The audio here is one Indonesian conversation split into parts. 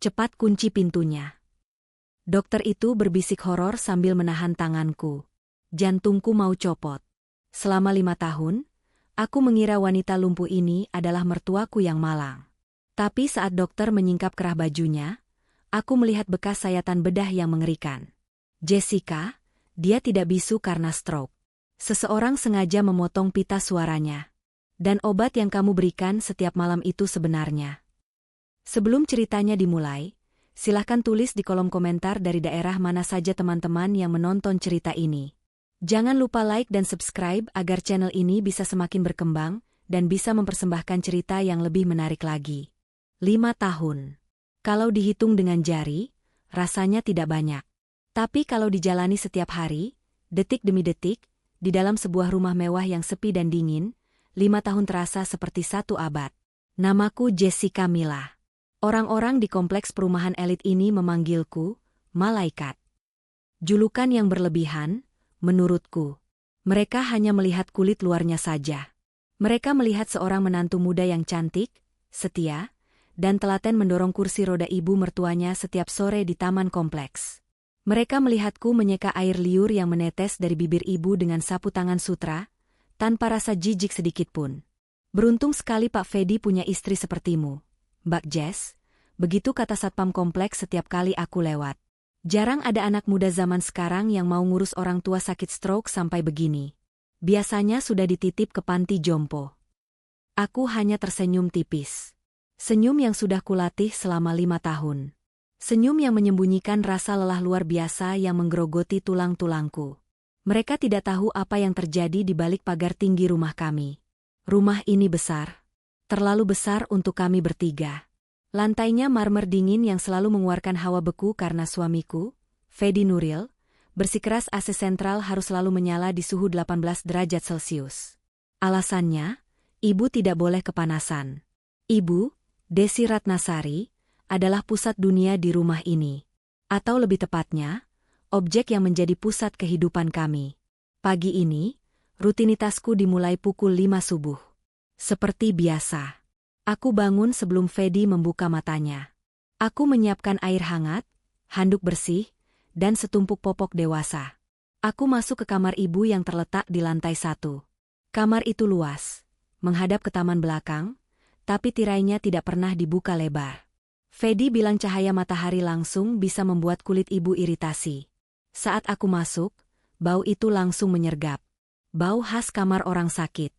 Cepat kunci pintunya. Dokter itu berbisik horor sambil menahan tanganku. Jantungku mau copot. Selama 5 tahun, aku mengira wanita lumpuh ini adalah mertuaku yang malang. Tapi saat dokter menyingkap kerah bajunya, aku melihat bekas sayatan bedah yang mengerikan. Jessica, dia tidak bisu karena stroke. Seseorang sengaja memotong pita suaranya. Dan obat yang kamu berikan setiap malam itu sebenarnya. Sebelum ceritanya dimulai, silahkan tulis di kolom komentar dari daerah mana saja teman-teman yang menonton cerita ini. Jangan lupa like dan subscribe agar channel ini bisa semakin berkembang dan bisa mempersembahkan cerita yang lebih menarik lagi. 5 tahun. Kalau dihitung dengan jari, rasanya tidak banyak. Tapi kalau dijalani setiap hari, detik demi detik, di dalam sebuah rumah mewah yang sepi dan dingin, 5 tahun terasa seperti 1 abad. Namaku Jessica Mila. Orang-orang di kompleks perumahan elit ini memanggilku malaikat. Julukan yang berlebihan, menurutku. Mereka hanya melihat kulit luarnya saja. Mereka melihat seorang menantu muda yang cantik, setia, dan telaten mendorong kursi roda ibu mertuanya setiap sore di taman kompleks. Mereka melihatku menyeka air liur yang menetes dari bibir ibu dengan sapu tangan sutra, tanpa rasa jijik sedikitpun. Beruntung sekali Pak Fedi punya istri sepertimu, Mbak Jess, begitu kata satpam kompleks setiap kali aku lewat. Jarang ada anak muda zaman sekarang yang mau ngurus orang tua sakit stroke sampai begini. Biasanya sudah dititip ke panti jompo. Aku hanya tersenyum tipis. Senyum yang sudah kulatih selama 5 tahun. Senyum yang menyembunyikan rasa lelah luar biasa yang menggerogoti tulang-tulangku. Mereka tidak tahu apa yang terjadi di balik pagar tinggi rumah kami. Rumah ini besar. Terlalu besar untuk kami bertiga. Lantainya marmer dingin yang selalu mengeluarkan hawa beku karena suamiku, Fedi Nuril, bersikeras AC sentral harus selalu menyala di suhu 18 derajat Celcius. Alasannya, ibu tidak boleh kepanasan. Ibu, Desi Ratnasari, adalah pusat dunia di rumah ini. Atau lebih tepatnya, objek yang menjadi pusat kehidupan kami. Pagi ini, rutinitasku dimulai pukul 5 subuh. Seperti biasa. Aku bangun sebelum Fedi membuka matanya. Aku menyiapkan air hangat, handuk bersih, dan setumpuk popok dewasa. Aku masuk ke kamar ibu yang terletak di lantai 1. Kamar itu luas, menghadap ke taman belakang, tapi tirainya tidak pernah dibuka lebar. Fedi bilang cahaya matahari langsung bisa membuat kulit ibu iritasi. Saat aku masuk, bau itu langsung menyergap. Bau khas kamar orang sakit.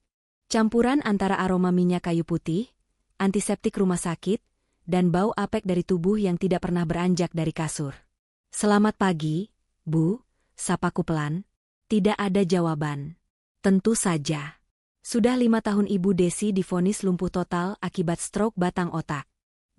Campuran antara aroma minyak kayu putih, antiseptik rumah sakit, dan bau apek dari tubuh yang tidak pernah beranjak dari kasur. Selamat pagi, Bu, sapaku pelan. Tidak ada jawaban. Tentu saja. Sudah 5 tahun Ibu Desi divonis lumpuh total akibat stroke batang otak.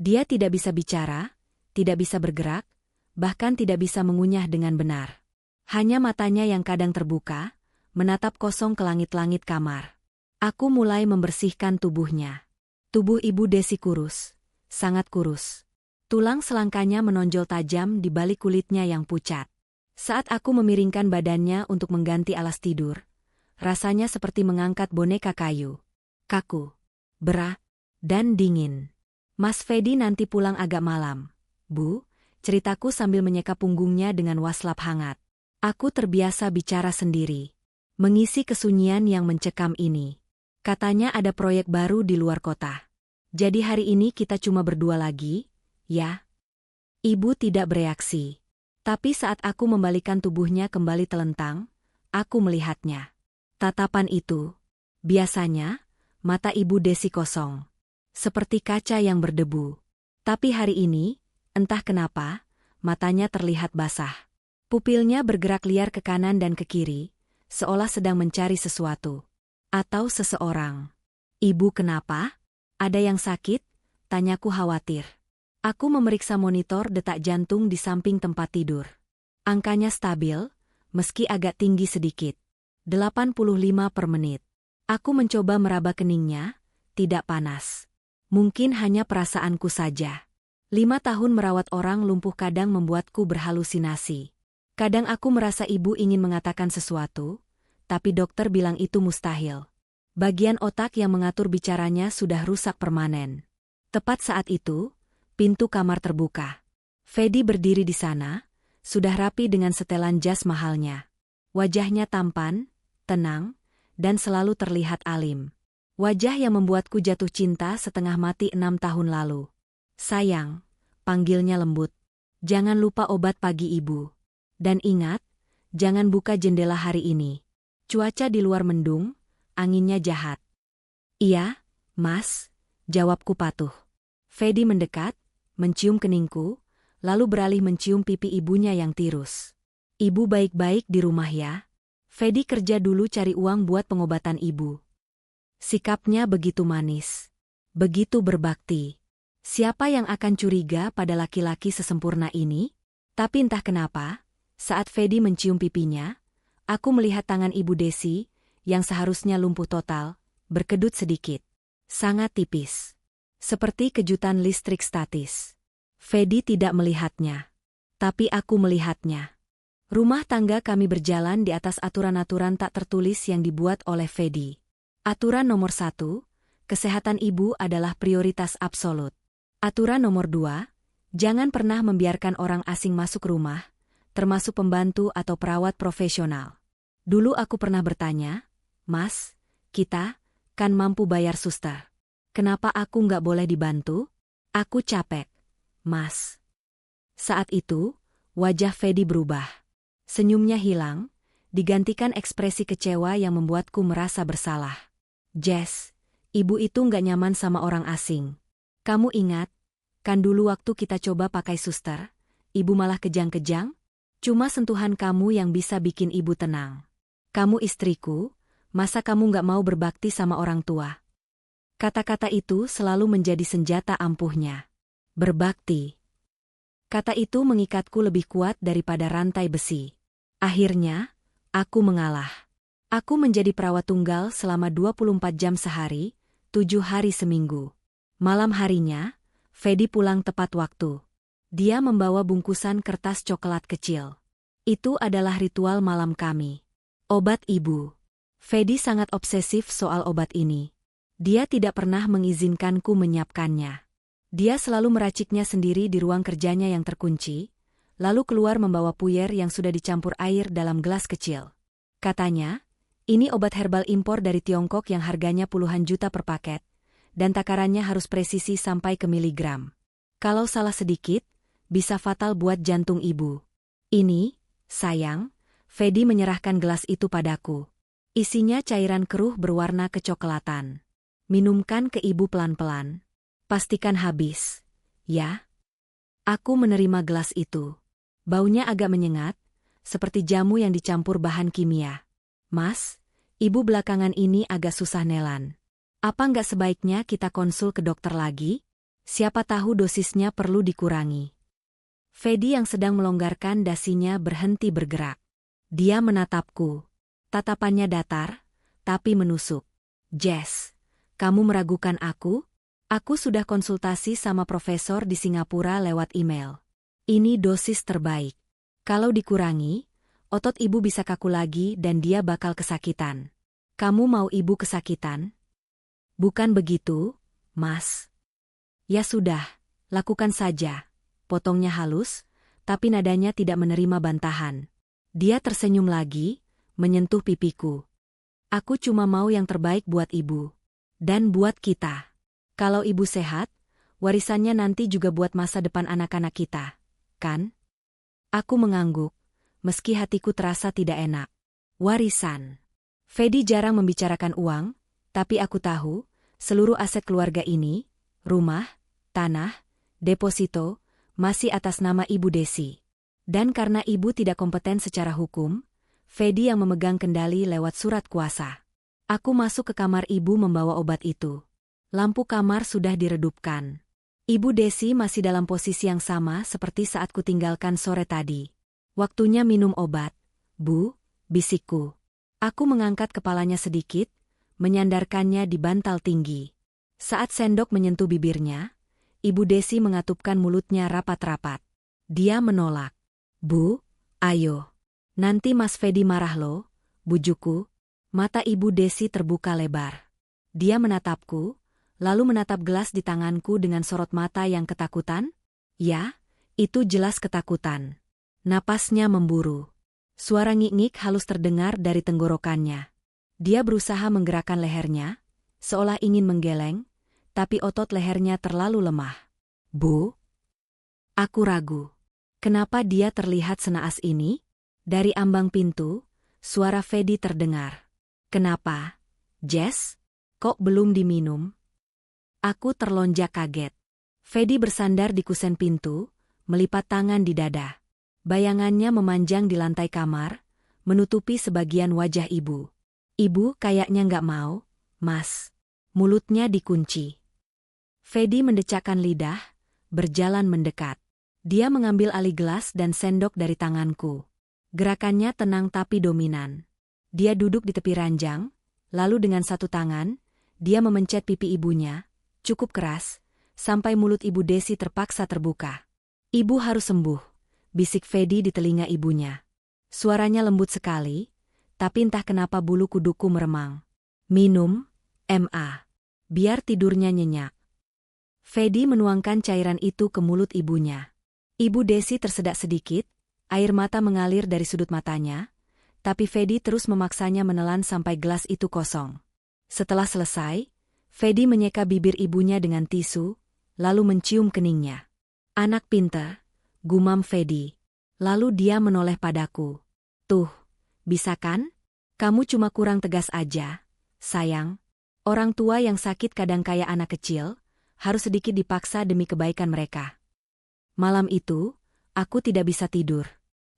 Dia tidak bisa bicara, tidak bisa bergerak, bahkan tidak bisa mengunyah dengan benar. Hanya matanya yang kadang terbuka, menatap kosong ke langit-langit kamar. Aku mulai membersihkan tubuhnya. Tubuh Ibu Desi kurus, sangat kurus. Tulang selangkanya menonjol tajam di balik kulitnya yang pucat. Saat aku memiringkan badannya untuk mengganti alas tidur, rasanya seperti mengangkat boneka kayu. Kaku, berat, dan dingin. Mas Fedi nanti pulang agak malam, Bu, ceritaku sambil menyeka punggungnya dengan waslap hangat. Aku terbiasa bicara sendiri, mengisi kesunyian yang mencekam ini. Katanya ada proyek baru di luar kota. Jadi hari ini kita cuma berdua lagi, ya? Ibu tidak bereaksi. Tapi saat aku membalikan tubuhnya kembali telentang, aku melihatnya. Tatapan itu, biasanya, mata Ibu Desi kosong. Seperti kaca yang berdebu. Tapi hari ini, entah kenapa, matanya terlihat basah. Pupilnya bergerak liar ke kanan dan ke kiri, seolah sedang mencari sesuatu. Atau seseorang. Ibu kenapa? Ada yang sakit? Tanyaku khawatir. Aku memeriksa monitor detak jantung di samping tempat tidur. Angkanya stabil, meski agak tinggi sedikit. 85 per menit. Aku mencoba meraba keningnya, tidak panas. Mungkin hanya perasaanku saja. 5 tahun merawat orang lumpuh kadang membuatku berhalusinasi. Kadang aku merasa ibu ingin mengatakan sesuatu, tapi dokter bilang itu mustahil. Bagian otak yang mengatur bicaranya sudah rusak permanen. Tepat saat itu, Pintu kamar terbuka. Fedi berdiri di sana, sudah rapi dengan setelan jas mahalnya. Wajahnya tampan, tenang, dan selalu terlihat alim. Wajah yang membuatku jatuh cinta setengah mati 6 tahun lalu. Sayang, panggilnya lembut. Jangan lupa obat pagi ibu. Dan ingat, jangan buka jendela hari ini. Cuaca di luar mendung, anginnya jahat. Iya, Mas, jawabku patuh. Fedi mendekat, mencium keningku, lalu beralih mencium pipi ibunya yang tirus. Ibu baik-baik di rumah ya. Fedi kerja dulu cari uang buat pengobatan ibu. Sikapnya begitu manis. Begitu berbakti. Siapa yang akan curiga pada laki-laki sesempurna ini? Tapi entah kenapa, saat Fedi mencium pipinya, aku melihat tangan ibu Desi, yang seharusnya lumpuh total, berkedut sedikit. Sangat tipis. Seperti kejutan listrik statis. Fedi tidak melihatnya. Tapi aku melihatnya. Rumah tangga kami berjalan di atas aturan-aturan tak tertulis yang dibuat oleh Fedi. Aturan nomor 1, kesehatan ibu adalah prioritas absolut. Aturan nomor 2, jangan pernah membiarkan orang asing masuk rumah, termasuk pembantu atau perawat profesional. Dulu aku pernah bertanya, Mas, kita kan mampu bayar suster. Kenapa aku nggak boleh dibantu? Aku capek, Mas. Saat itu, wajah Fedi berubah. Senyumnya hilang, digantikan ekspresi kecewa yang membuatku merasa bersalah. Jess, ibu itu nggak nyaman sama orang asing. Kamu ingat, kan dulu waktu kita coba pakai suster, ibu malah kejang-kejang? Cuma sentuhan kamu yang bisa bikin ibu tenang. Kamu istriku, masa kamu nggak mau berbakti sama orang tua? Kata-kata itu selalu menjadi senjata ampuhnya. Berbakti. Kata itu mengikatku lebih kuat daripada rantai besi. Akhirnya, aku mengalah. Aku menjadi perawat tunggal selama 24 jam sehari, 7 hari seminggu. Malam harinya, Fedi pulang tepat waktu. Dia membawa bungkusan kertas coklat kecil. Itu adalah ritual malam kami. Obat ibu. Fedi sangat obsesif soal obat ini. Dia tidak pernah mengizinkanku menyiapkannya. Dia selalu meraciknya sendiri di ruang kerjanya yang terkunci, lalu keluar membawa puyer yang sudah dicampur air dalam gelas kecil. Katanya, ini obat herbal impor dari Tiongkok yang harganya puluhan juta per paket, dan takarannya harus presisi sampai ke miligram. Kalau salah sedikit, bisa fatal buat jantung ibu. Ini, sayang, Fedi menyerahkan gelas itu padaku. Isinya cairan keruh berwarna kecoklatan. Minumkan ke ibu pelan-pelan. Pastikan habis. Ya? Aku menerima gelas itu. Baunya agak menyengat, seperti jamu yang dicampur bahan kimia. Mas, ibu belakangan ini agak susah nelan. Apa nggak sebaiknya kita konsul ke dokter lagi? Siapa tahu dosisnya perlu dikurangi. Fedi yang sedang melonggarkan dasinya berhenti bergerak. Dia menatapku. Tatapannya datar, tapi menusuk. Jess, kamu meragukan aku? Aku sudah konsultasi sama profesor di Singapura lewat email. Ini dosis terbaik. Kalau dikurangi, otot ibu bisa kaku lagi dan dia bakal kesakitan. Kamu mau ibu kesakitan? Bukan begitu, Mas. Ya sudah, lakukan saja. Potongnya halus, tapi nadanya tidak menerima bantahan. Dia tersenyum lagi, menyentuh pipiku. Aku cuma mau yang terbaik buat ibu. Dan buat kita. Kalau ibu sehat, warisannya nanti juga buat masa depan anak-anak kita, kan? Aku mengangguk, meski hatiku terasa tidak enak. Warisan. Fedi jarang membicarakan uang, tapi aku tahu, seluruh aset keluarga ini, rumah, tanah, deposito, masih atas nama Ibu Desi. Dan karena ibu tidak kompeten secara hukum, Fedi yang memegang kendali lewat surat kuasa. Aku masuk ke kamar ibu membawa obat itu. Lampu kamar sudah diredupkan. Ibu Desi masih dalam posisi yang sama seperti saat kutinggalkan sore tadi. Waktunya minum obat, Bu, bisikku. Aku mengangkat kepalanya sedikit, menyandarkannya di bantal tinggi. Saat sendok menyentuh bibirnya, Ibu Desi mengatupkan mulutnya rapat-rapat. Dia menolak. Bu, ayo. Nanti Mas Fedi marah loh, bujukku. Mata Ibu Desi terbuka lebar. Dia menatapku, lalu menatap gelas di tanganku dengan sorot mata yang ketakutan. Ya, itu jelas ketakutan. Napasnya memburu. Suara ngik-ngik halus terdengar dari tenggorokannya. Dia berusaha menggerakkan lehernya, seolah ingin menggeleng, tapi otot lehernya terlalu lemah. Bu? Aku ragu. Kenapa dia terlihat senaas ini? Dari ambang pintu, suara Fedi terdengar. Kenapa, Jess? Kok belum diminum? Aku terlonjak kaget. Fedi bersandar di kusen pintu, melipat tangan di dada. Bayangannya memanjang di lantai kamar, menutupi sebagian wajah ibu. Ibu kayaknya nggak mau, Mas. Mulutnya dikunci. Fedi mendecakkan lidah, berjalan mendekat. Dia mengambil alih gelas dan sendok dari tanganku. Gerakannya tenang tapi dominan. Dia duduk di tepi ranjang, lalu dengan satu tangan, dia memencet pipi ibunya, cukup keras, sampai mulut Ibu Desi terpaksa terbuka. Ibu harus sembuh, bisik Fedi di telinga ibunya. Suaranya lembut sekali, tapi entah kenapa bulu kuduku meremang. Minum, Ma. Biar tidurnya nyenyak. Fedi menuangkan cairan itu ke mulut ibunya. Ibu Desi tersedak sedikit, air mata mengalir dari sudut matanya, tapi Fedi terus memaksanya menelan sampai gelas itu kosong. Setelah selesai, Fedi menyeka bibir ibunya dengan tisu, lalu mencium keningnya. Anak pintar, gumam Fedi. Lalu dia menoleh padaku. Tuh, bisa kan? Kamu cuma kurang tegas aja, sayang. Orang tua yang sakit kadang kayak anak kecil, harus sedikit dipaksa demi kebaikan mereka. Malam itu, aku tidak bisa tidur.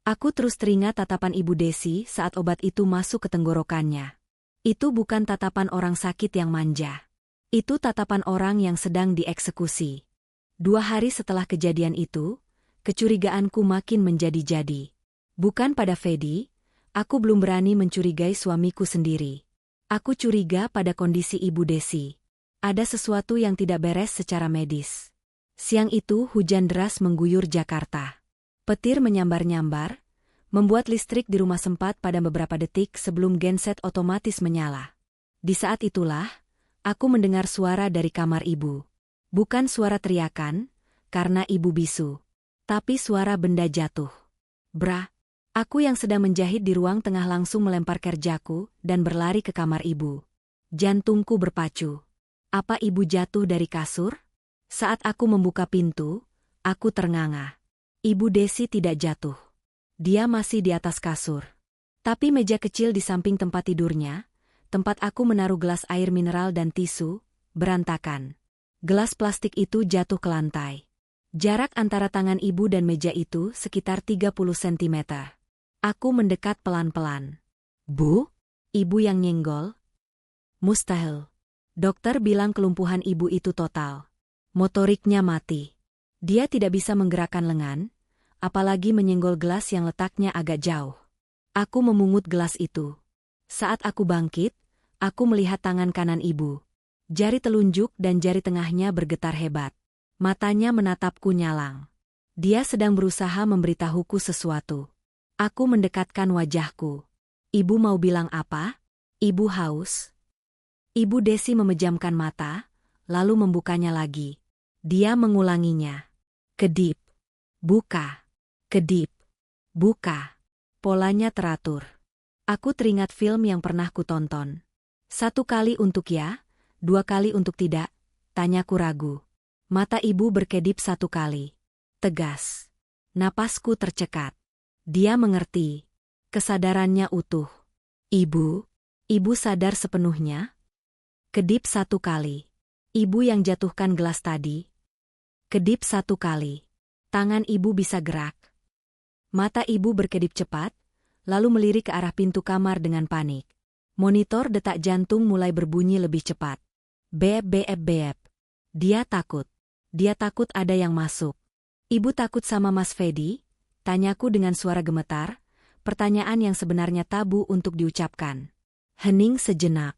Aku terus teringat tatapan Ibu Desi saat obat itu masuk ke tenggorokannya. Itu bukan tatapan orang sakit yang manja. Itu tatapan orang yang sedang dieksekusi. 2 hari setelah kejadian itu, kecurigaanku makin menjadi-jadi. Bukan pada Fedi, aku belum berani mencurigai suamiku sendiri. Aku curiga pada kondisi Ibu Desi. Ada sesuatu yang tidak beres secara medis. Siang itu hujan deras mengguyur Jakarta. Petir menyambar-nyambar, membuat listrik di rumah sempat padam beberapa detik sebelum genset otomatis menyala. Di saat itulah, aku mendengar suara dari kamar ibu. Bukan suara teriakan, karena ibu bisu. Tapi suara benda jatuh. Bra! Aku yang sedang menjahit di ruang tengah langsung melempar kerjaku dan berlari ke kamar ibu. Jantungku berpacu. Apa ibu jatuh dari kasur? Saat aku membuka pintu, aku ternganga. Ibu Desi tidak jatuh. Dia masih di atas kasur. Tapi meja kecil di samping tempat tidurnya, tempat aku menaruh gelas air mineral dan tisu, berantakan. Gelas plastik itu jatuh ke lantai. Jarak antara tangan ibu dan meja itu sekitar 30 cm. Aku mendekat pelan-pelan. Bu? Ibu yang nyenggol? Mustahil. Dokter bilang kelumpuhan ibu itu total. Motoriknya mati. Dia tidak bisa menggerakkan lengan, apalagi menyenggol gelas yang letaknya agak jauh. Aku memungut gelas itu. Saat aku bangkit, aku melihat tangan kanan ibu. Jari telunjuk dan jari tengahnya bergetar hebat. Matanya menatapku nyalang. Dia sedang berusaha memberitahuku sesuatu. Aku mendekatkan wajahku. Ibu mau bilang apa? Ibu haus? Ibu Desi memejamkan mata, lalu membukanya lagi. Dia mengulanginya. Kedip. Buka. Kedip. Buka. Polanya teratur. Aku teringat film yang pernah kutonton. 1 kali untuk ya, 2 kali untuk tidak, tanyaku ragu. Mata ibu berkedip 1 kali. Tegas. Napasku tercekat. Dia mengerti. Kesadarannya utuh. Ibu sadar sepenuhnya? Kedip 1 kali. Ibu yang jatuhkan gelas tadi. Kedip 1 kali. Tangan ibu bisa gerak. Mata ibu berkedip cepat, lalu melirik ke arah pintu kamar dengan panik. Monitor detak jantung mulai berbunyi lebih cepat. Beep beep beep. Dia takut. Dia takut ada yang masuk. Ibu takut sama Mas Fedi? Tanyaku dengan suara gemetar, pertanyaan yang sebenarnya tabu untuk diucapkan. Hening sejenak.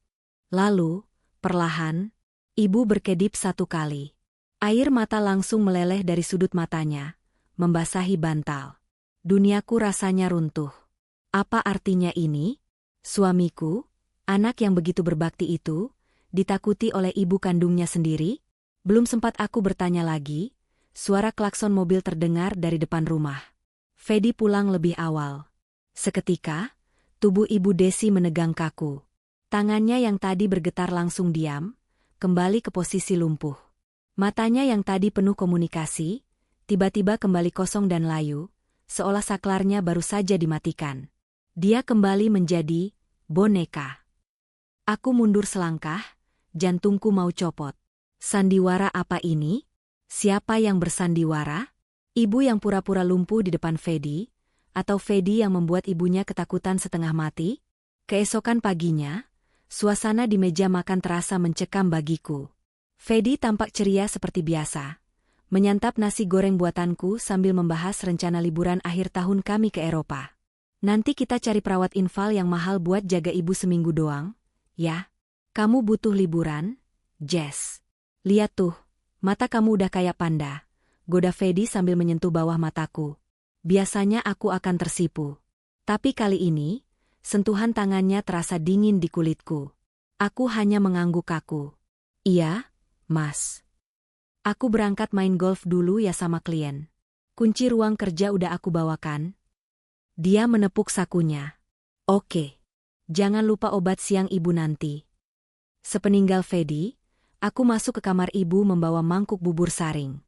Lalu, perlahan, ibu berkedip 1 kali. Air mata langsung meleleh dari sudut matanya, membasahi bantal. Duniaku rasanya runtuh. Apa artinya ini? Suamiku, anak yang begitu berbakti itu, ditakuti oleh ibu kandungnya sendiri? Belum sempat aku bertanya lagi, suara klakson mobil terdengar dari depan rumah. Fedi pulang lebih awal. Seketika, tubuh Ibu Desi menegang kaku. Tangannya yang tadi bergetar langsung diam, kembali ke posisi lumpuh. Matanya yang tadi penuh komunikasi, tiba-tiba kembali kosong dan layu, seolah saklarnya baru saja dimatikan. Dia kembali menjadi boneka. Aku mundur selangkah, jantungku mau copot. Sandiwara apa ini? Siapa yang bersandiwara? Ibu yang pura-pura lumpuh di depan Fedi, atau Fedi yang membuat ibunya ketakutan setengah mati? Keesokan paginya, suasana di meja makan terasa mencekam bagiku. Fedi tampak ceria seperti biasa, menyantap nasi goreng buatanku sambil membahas rencana liburan akhir tahun kami ke Eropa. Nanti kita cari perawat infal yang mahal buat jaga ibu seminggu doang, ya? Kamu butuh liburan, Jess. Lihat tuh, mata kamu udah kayak panda, goda Fedi sambil menyentuh bawah mataku. Biasanya aku akan tersipu. Tapi kali ini, sentuhan tangannya terasa dingin di kulitku. Aku hanya mengangguk kaku. Iya, Mas. Aku berangkat main golf dulu ya sama klien. Kunci ruang kerja udah aku bawakan. Dia menepuk sakunya. Oke. Jangan lupa obat siang ibu nanti. Sepeninggal Fedi, aku masuk ke kamar ibu membawa mangkuk bubur saring.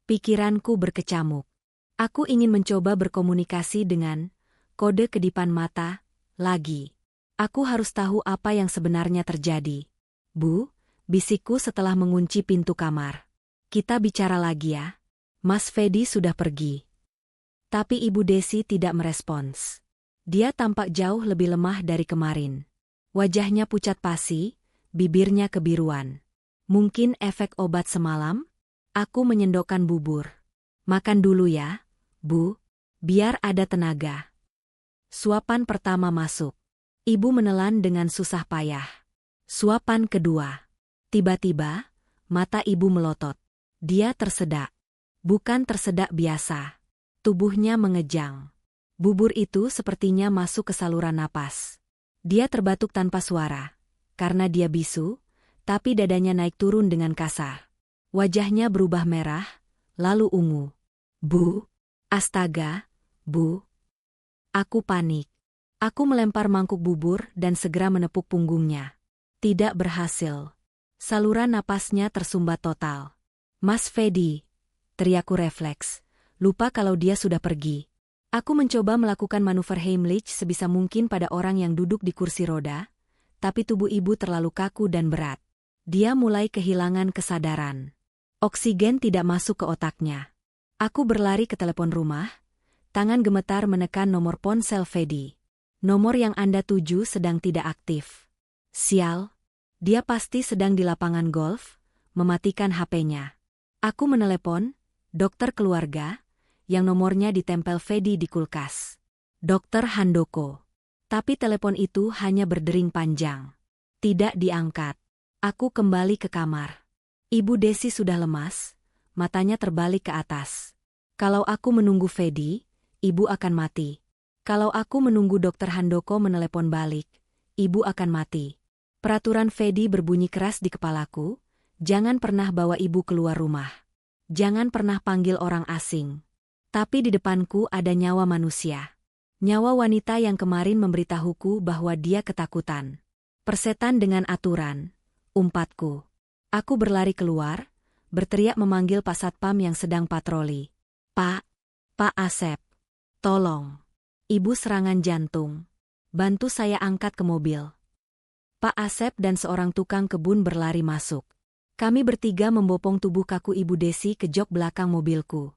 Pikiranku berkecamuk. Aku ingin mencoba berkomunikasi dengan kode kedipan mata lagi. Aku harus tahu apa yang sebenarnya terjadi. Bu, bisikku setelah mengunci pintu kamar. Kita bicara lagi ya. Mas Fedi sudah pergi. Tapi Ibu Desi tidak merespons. Dia tampak jauh lebih lemah dari kemarin. Wajahnya pucat pasi, bibirnya kebiruan. Mungkin efek obat semalam? Aku menyendokkan bubur. Makan dulu ya, Bu, biar ada tenaga. Suapan pertama masuk. Ibu menelan dengan susah payah. Suapan kedua. Tiba-tiba, mata ibu melotot. Dia tersedak. Bukan tersedak biasa. Tubuhnya mengejang. Bubur itu sepertinya masuk ke saluran napas. Dia terbatuk tanpa suara. Karena dia bisu, tapi dadanya naik turun dengan kasar. Wajahnya berubah merah, lalu ungu. Bu, astaga, Bu. Aku panik. Aku melempar mangkuk bubur dan segera menepuk punggungnya. Tidak berhasil. Saluran napasnya tersumbat total. Mas Fedi, teriakku refleks. Lupa kalau dia sudah pergi. Aku mencoba melakukan manuver Heimlich sebisa mungkin pada orang yang duduk di kursi roda, tapi tubuh ibu terlalu kaku dan berat. Dia mulai kehilangan kesadaran. Oksigen tidak masuk ke otaknya. Aku berlari ke telepon rumah, tangan gemetar menekan nomor ponsel Fedi. Nomor yang Anda tuju sedang tidak aktif. Sial, dia pasti sedang di lapangan golf, mematikan HP-nya. Aku menelepon dokter keluarga, yang nomornya ditempel Fedi di kulkas. Dokter Handoko. Tapi telepon itu hanya berdering panjang. Tidak diangkat. Aku kembali ke kamar. Ibu Desi sudah lemas, matanya terbalik ke atas. Kalau aku menunggu Fedi, ibu akan mati. Kalau aku menunggu dokter Handoko menelepon balik, ibu akan mati. Peraturan Fedi berbunyi keras di kepalaku, jangan pernah bawa ibu keluar rumah. Jangan pernah panggil orang asing. Tapi di depanku ada nyawa manusia. Nyawa wanita yang kemarin memberitahuku bahwa dia ketakutan. Persetan dengan aturan, umpatku. Aku berlari keluar, berteriak memanggil Pak Satpam yang sedang patroli. Pak Asep, tolong. Ibu serangan jantung. Bantu saya angkat ke mobil. Pak Asep dan seorang tukang kebun berlari masuk. Kami bertiga membopong tubuh kaku Ibu Desi ke jok belakang mobilku.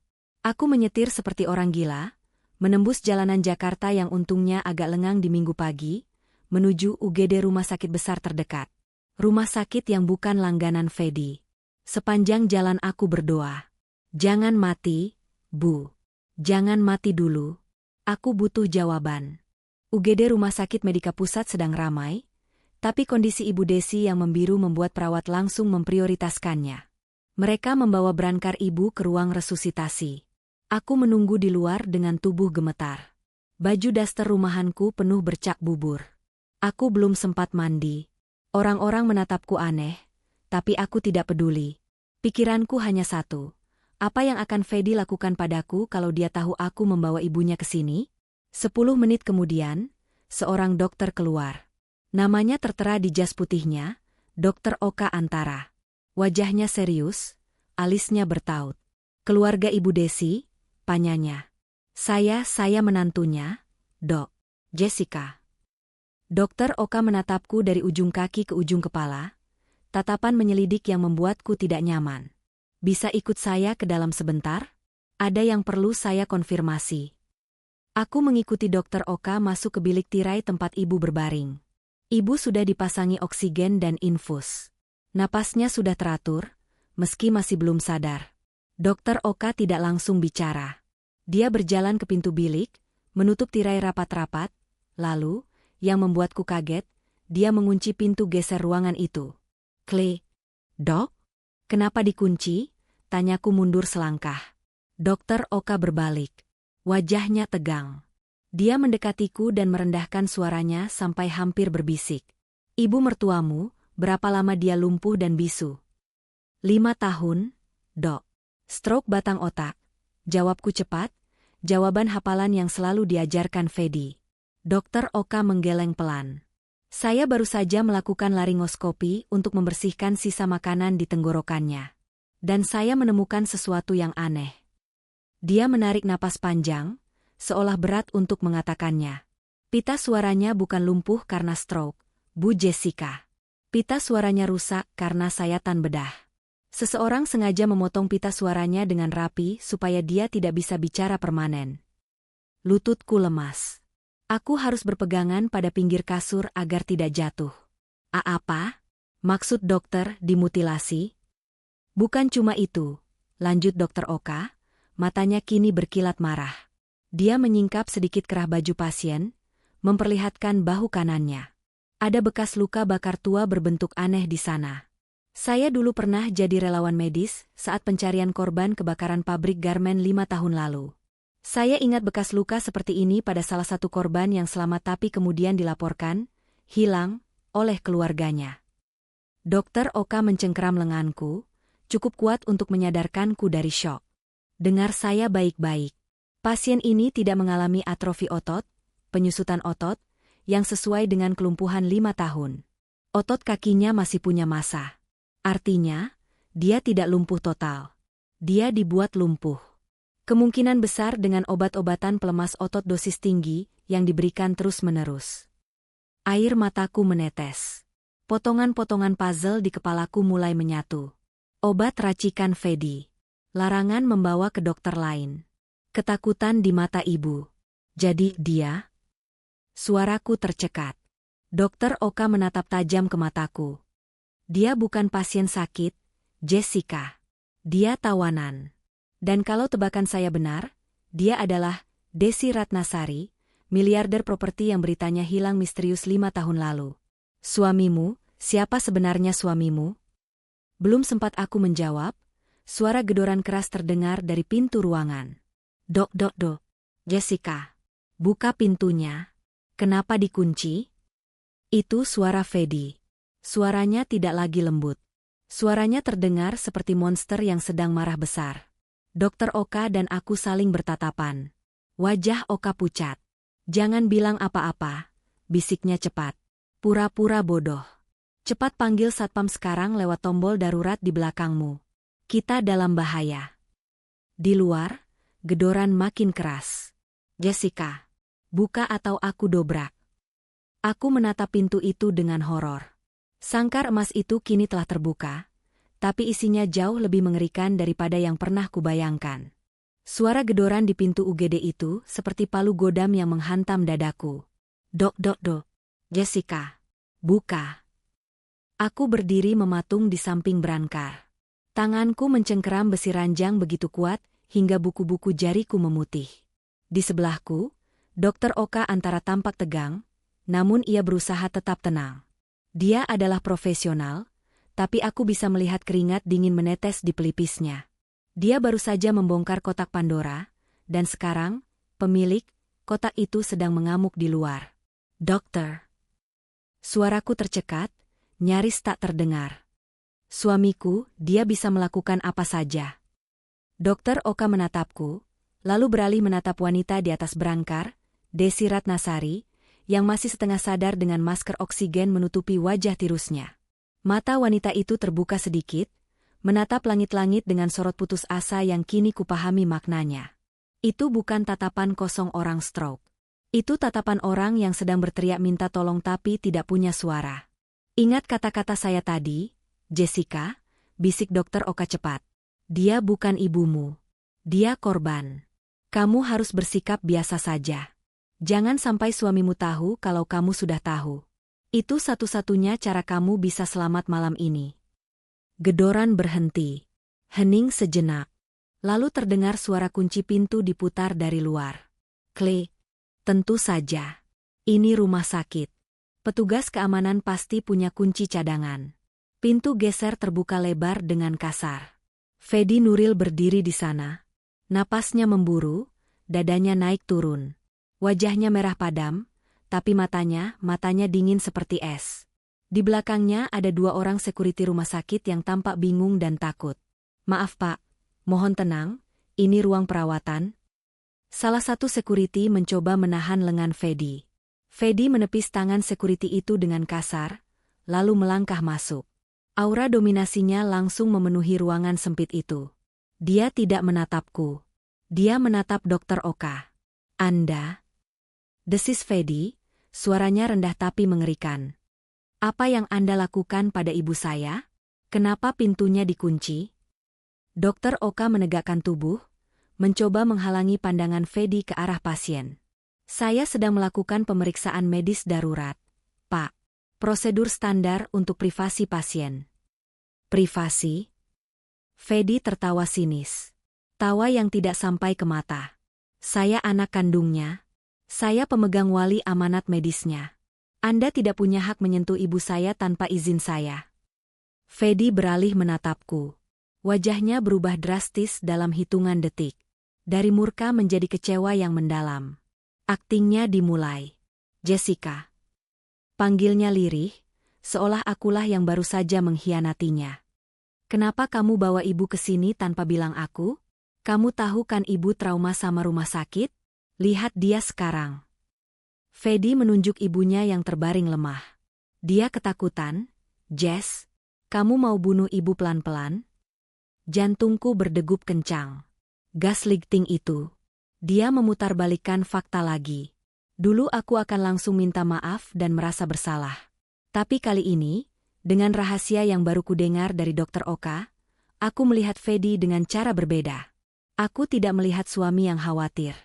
Aku menyetir seperti orang gila, menembus jalanan Jakarta yang untungnya agak lengang di Minggu pagi, menuju UGD rumah sakit besar terdekat. Rumah sakit yang bukan langganan Fedi. Sepanjang jalan aku berdoa. Jangan mati, Bu. Jangan mati dulu. Aku butuh jawaban. UGD Rumah Sakit Medika Pusat sedang ramai, tapi kondisi Ibu Desi yang membiru membuat perawat langsung memprioritaskannya. Mereka membawa berangkar ibu ke ruang resusitasi. Aku menunggu di luar dengan tubuh gemetar. Baju daster rumahanku penuh bercak bubur. Aku belum sempat mandi. Orang-orang menatapku aneh, tapi aku tidak peduli. Pikiranku hanya satu. Apa yang akan Fedi lakukan padaku kalau dia tahu aku membawa ibunya ke sini? 10 menit kemudian, seorang dokter keluar. Namanya tertera di jas putihnya, Dr. Oka Antara. Wajahnya serius, alisnya bertaut. Keluarga Ibu Desi, tanyanya. Saya menantunya, Dok. Jessica. Dokter Oka menatapku dari ujung kaki ke ujung kepala, tatapan menyelidik yang membuatku tidak nyaman. Bisa ikut saya ke dalam sebentar? Ada yang perlu saya konfirmasi. Aku mengikuti Dokter Oka masuk ke bilik tirai tempat ibu berbaring. Ibu sudah dipasangi oksigen dan infus. Napasnya sudah teratur, meski masih belum sadar. Dokter Oka tidak langsung bicara. Dia berjalan ke pintu bilik, menutup tirai rapat-rapat, lalu, yang membuatku kaget, dia mengunci pintu geser ruangan itu. Klik. Dok? Kenapa dikunci? Tanyaku mundur selangkah. Dokter Oka berbalik. Wajahnya tegang. Dia mendekatiku dan merendahkan suaranya sampai hampir berbisik. Ibu mertuamu, berapa lama dia lumpuh dan bisu? 5 tahun, Dok. Stroke batang otak. Jawabku cepat, jawaban hafalan yang selalu diajarkan Fedi. Dokter Oka menggeleng pelan. Saya baru saja melakukan laringoskopi untuk membersihkan sisa makanan di tenggorokannya. Dan saya menemukan sesuatu yang aneh. Dia menarik napas panjang, seolah berat untuk mengatakannya. Pita suaranya bukan lumpuh karena stroke, Bu Jessica. Pita suaranya rusak karena sayatan bedah. Seseorang sengaja memotong pita suaranya dengan rapi supaya dia tidak bisa bicara permanen. Lututku lemas. Aku harus berpegangan pada pinggir kasur agar tidak jatuh. Apa? Maksud dokter dimutilasi? Bukan cuma itu, lanjut Dokter Oka, matanya kini berkilat marah. Dia menyingkap sedikit kerah baju pasien, memperlihatkan bahu kanannya. Ada bekas luka bakar tua berbentuk aneh di sana. Saya dulu pernah jadi relawan medis saat pencarian korban kebakaran pabrik garmen 5 tahun lalu. Saya ingat bekas luka seperti ini pada salah satu korban yang selamat tapi kemudian dilaporkan hilang oleh keluarganya. Dokter Oka mencengkeram lenganku, cukup kuat untuk menyadarkanku dari syok. Dengar saya baik-baik. Pasien ini tidak mengalami atrofi otot, penyusutan otot, yang sesuai dengan kelumpuhan 5 tahun. Otot kakinya masih punya massa. Artinya, dia tidak lumpuh total. Dia dibuat lumpuh. Kemungkinan besar dengan obat-obatan pelemas otot dosis tinggi yang diberikan terus-menerus. Air mataku menetes. Potongan-potongan puzzle di kepalaku mulai menyatu. Obat racikan Fedi. Larangan membawa ke dokter lain. Ketakutan di mata ibu. Jadi dia? Suaraku tercekat. Dokter Oka menatap tajam ke mataku. Dia bukan pasien sakit, Jessica. Dia tawanan. Dan kalau tebakan saya benar, dia adalah Desi Ratnasari, miliarder properti yang beritanya hilang misterius 5 tahun lalu. Suamimu, siapa sebenarnya suamimu? Belum sempat aku menjawab, suara gedoran keras terdengar dari pintu ruangan. Dok. Jessica. Buka pintunya. Kenapa dikunci? Itu suara Fedi. Suaranya tidak lagi lembut. Suaranya terdengar seperti monster yang sedang marah besar. Dokter Oka dan aku saling bertatapan. Wajah Oka pucat. Jangan bilang apa-apa, bisiknya cepat. Pura-pura bodoh. Cepat panggil satpam sekarang lewat tombol darurat di belakangmu. Kita dalam bahaya. Di luar, gedoran makin keras. Jessica, buka atau aku dobrak. Aku menatap pintu itu dengan horor. Sangkar emas itu kini telah terbuka, tapi isinya jauh lebih mengerikan daripada yang pernah kubayangkan. Suara gedoran di pintu UGD itu seperti palu godam yang menghantam dadaku. Dok. Jessica, buka. Aku berdiri mematung di samping brankar. Tanganku mencengkeram besi ranjang begitu kuat hingga buku-buku jariku memutih. Di sebelahku, Dokter Oka Antara tampak tegang, namun ia berusaha tetap tenang. Dia adalah profesional, tapi aku bisa melihat keringat dingin menetes di pelipisnya. Dia baru saja membongkar kotak Pandora, dan sekarang, pemilik kotak itu sedang mengamuk di luar. Dokter. Suaraku tercekat, nyaris tak terdengar. Suamiku, dia bisa melakukan apa saja. Dokter Oka menatapku, lalu beralih menatap wanita di atas berangkar, Desi Ratnasari, yang masih setengah sadar dengan masker oksigen menutupi wajah tirusnya. Mata wanita itu terbuka sedikit, menatap langit-langit dengan sorot putus asa yang kini kupahami maknanya. Itu bukan tatapan kosong orang stroke. Itu tatapan orang yang sedang berteriak minta tolong tapi tidak punya suara. Ingat kata-kata saya tadi, Jessica, bisik Dokter Oka cepat. Dia bukan ibumu. Dia korban. Kamu harus bersikap biasa saja. Jangan sampai suamimu tahu kalau kamu sudah tahu. Itu satu-satunya cara kamu bisa selamat malam ini. Gedoran berhenti. Hening sejenak. Lalu terdengar suara kunci pintu diputar dari luar. Klik. Tentu saja. Ini rumah sakit. Petugas keamanan pasti punya kunci cadangan. Pintu geser terbuka lebar dengan kasar. Fedi Nuril berdiri di sana. Napasnya memburu, dadanya naik turun. Wajahnya merah padam, tapi matanya dingin seperti es. Di belakangnya ada 2 orang sekuriti rumah sakit yang tampak bingung dan takut. Maaf Pak, mohon tenang, ini ruang perawatan. Salah satu sekuriti mencoba menahan lengan Fedi. Fedi menepis tangan sekuriti itu dengan kasar, lalu melangkah masuk. Aura dominasinya langsung memenuhi ruangan sempit itu. Dia tidak menatapku. Dia menatap Dokter Oka. Anda? Desis Fedi, suaranya rendah tapi mengerikan. Apa yang Anda lakukan pada ibu saya? Kenapa pintunya dikunci? Dokter Oka menegakkan tubuh, mencoba menghalangi pandangan Fedi ke arah pasien. Saya sedang melakukan pemeriksaan medis darurat, Pak. Prosedur standar untuk privasi pasien. Privasi? Fedi tertawa sinis. Tawa yang tidak sampai ke mata. Saya anak kandungnya. Saya pemegang wali amanat medisnya. Anda tidak punya hak menyentuh ibu saya tanpa izin saya. Fedi beralih menatapku. Wajahnya berubah drastis dalam hitungan detik. Dari murka menjadi kecewa yang mendalam. Aktingnya dimulai. Jessica. Panggilnya lirih, seolah akulah yang baru saja mengkhianatinya. Kenapa kamu bawa ibu ke sini tanpa bilang aku? Kamu tahu kan ibu trauma sama rumah sakit? Lihat dia sekarang. Fedi menunjuk ibunya yang terbaring lemah. Dia ketakutan. Jess, kamu mau bunuh ibu pelan-pelan? Jantungku berdegup kencang. Gaslighting itu. Dia memutarbalikkan fakta lagi. Dulu aku akan langsung minta maaf dan merasa bersalah. Tapi kali ini, dengan rahasia yang baru kudengar dari Dokter Oka, aku melihat Fedi dengan cara berbeda. Aku tidak melihat suami yang khawatir.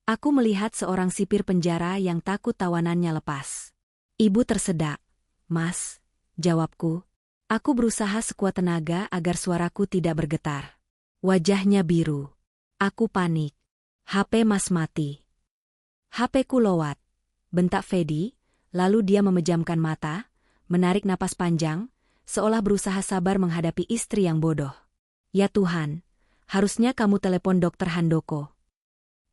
Aku melihat seorang sipir penjara yang takut tawanannya lepas. Ibu tersedak. Mas, jawabku. Aku berusaha sekuat tenaga agar suaraku tidak bergetar. Wajahnya biru. Aku panik. HP Mas mati. HP-ku lowat. Bentak Fedi, lalu dia memejamkan mata, menarik napas panjang, seolah berusaha sabar menghadapi istri yang bodoh. Ya Tuhan, harusnya kamu telepon Dokter Handoko.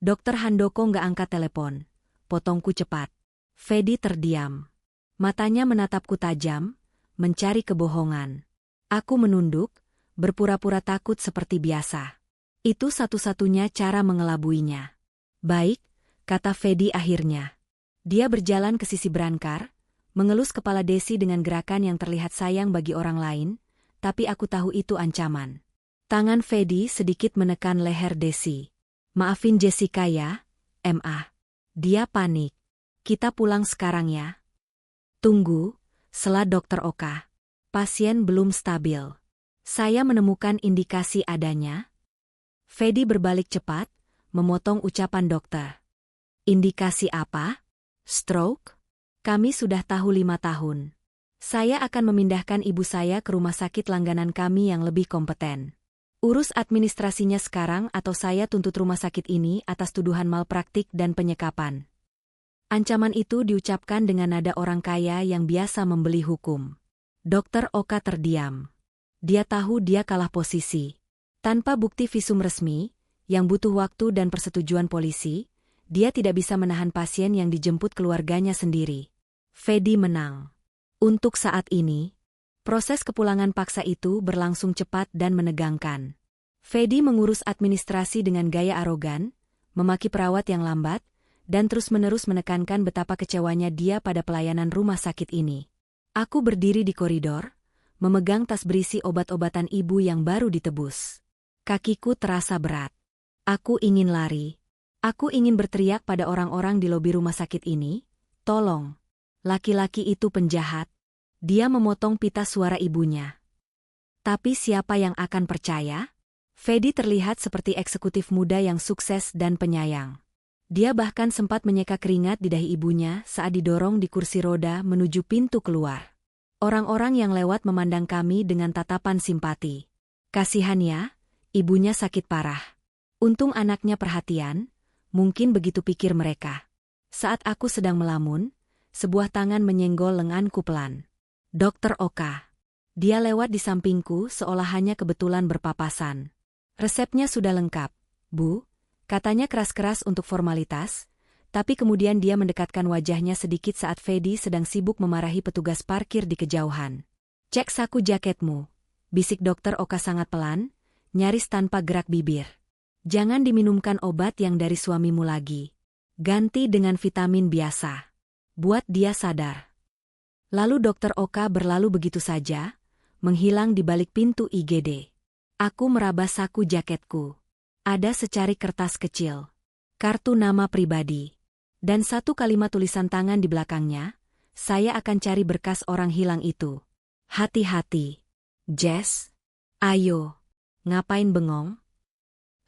Dokter Handoko nggak angkat telepon. Potongku cepat. Fedi terdiam. Matanya menatapku tajam, mencari kebohongan. Aku menunduk, berpura-pura takut seperti biasa. Itu satu-satunya cara mengelabuinya. Baik, kata Fedi akhirnya. Dia berjalan ke sisi berangkar, mengelus kepala Desi dengan gerakan yang terlihat sayang bagi orang lain, tapi aku tahu itu ancaman. Tangan Fedi sedikit menekan leher Desi. Maafin Jessica ya, Ma. Dia panik. Kita pulang sekarang ya. Tunggu, sela Dokter Oka. Pasien belum stabil. Saya menemukan indikasi adanya. Fedi berbalik cepat, memotong ucapan dokter. Indikasi apa? Stroke? Kami sudah tahu 5 tahun. Saya akan memindahkan ibu saya ke rumah sakit langganan kami yang lebih kompeten. Urus administrasinya sekarang atau saya tuntut rumah sakit ini atas tuduhan malpraktik dan penyekapan. Ancaman itu diucapkan dengan nada orang kaya yang biasa membeli hukum. Dokter Oka terdiam. Dia tahu dia kalah posisi. Tanpa bukti visum resmi, yang butuh waktu dan persetujuan polisi, dia tidak bisa menahan pasien yang dijemput keluarganya sendiri. Fedi menang. Untuk saat ini, Proses kepulangan paksa itu berlangsung cepat dan menegangkan. Fedi mengurus administrasi dengan gaya arogan, memaki perawat yang lambat, dan terus-menerus menekankan betapa kecewanya dia pada pelayanan rumah sakit ini. Aku berdiri di koridor, memegang tas berisi obat-obatan ibu yang baru ditebus. Kakiku terasa berat. Aku ingin lari. Aku ingin berteriak pada orang-orang di lobi rumah sakit ini, "Tolong! Laki-laki itu penjahat." Dia memotong pita suara ibunya. Tapi siapa yang akan percaya? Fedi terlihat seperti eksekutif muda yang sukses dan penyayang. Dia bahkan sempat menyeka keringat di dahi ibunya saat didorong di kursi roda menuju pintu keluar. Orang-orang yang lewat memandang kami dengan tatapan simpati. Kasihan ya, ibunya sakit parah. Untung anaknya perhatian, mungkin begitu pikir mereka. Saat aku sedang melamun, sebuah tangan menyenggol lenganku pelan. Dokter Oka. Dia lewat di sampingku seolah hanya kebetulan berpapasan. Resepnya sudah lengkap, Bu, katanya keras-keras untuk formalitas, tapi kemudian dia mendekatkan wajahnya sedikit saat Fedi sedang sibuk memarahi petugas parkir di kejauhan. "Cek saku jaketmu," bisik Dokter Oka sangat pelan, nyaris tanpa gerak bibir. "Jangan diminumkan obat yang dari suamimu lagi. Ganti dengan vitamin biasa. Buat dia sadar." Lalu Dokter Oka berlalu begitu saja, menghilang di balik pintu IGD. Aku meraba saku jaketku. Ada secari kertas kecil, kartu nama pribadi, dan satu kalimat tulisan tangan di belakangnya, "Saya akan cari berkas orang hilang itu. Hati-hati. Jess, ayo. Ngapain bengong?"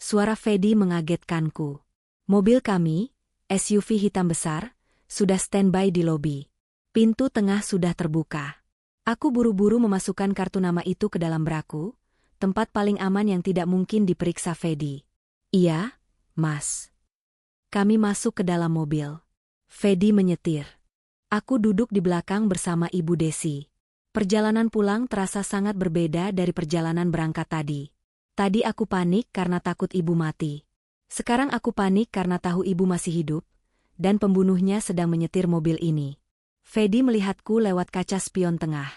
Suara Fedi mengagetkanku. Mobil kami, SUV hitam besar, sudah standby di lobi. Pintu tengah sudah terbuka. Aku buru-buru memasukkan kartu nama itu ke dalam braku, tempat paling aman yang tidak mungkin diperiksa Fedi. "Iya, Mas." Kami masuk ke dalam mobil. Fedi menyetir. Aku duduk di belakang bersama Ibu Desi. Perjalanan pulang terasa sangat berbeda dari perjalanan berangkat tadi. Tadi aku panik karena takut ibu mati. Sekarang aku panik karena tahu ibu masih hidup, dan pembunuhnya sedang menyetir mobil ini. Fedi melihatku lewat kaca spion tengah.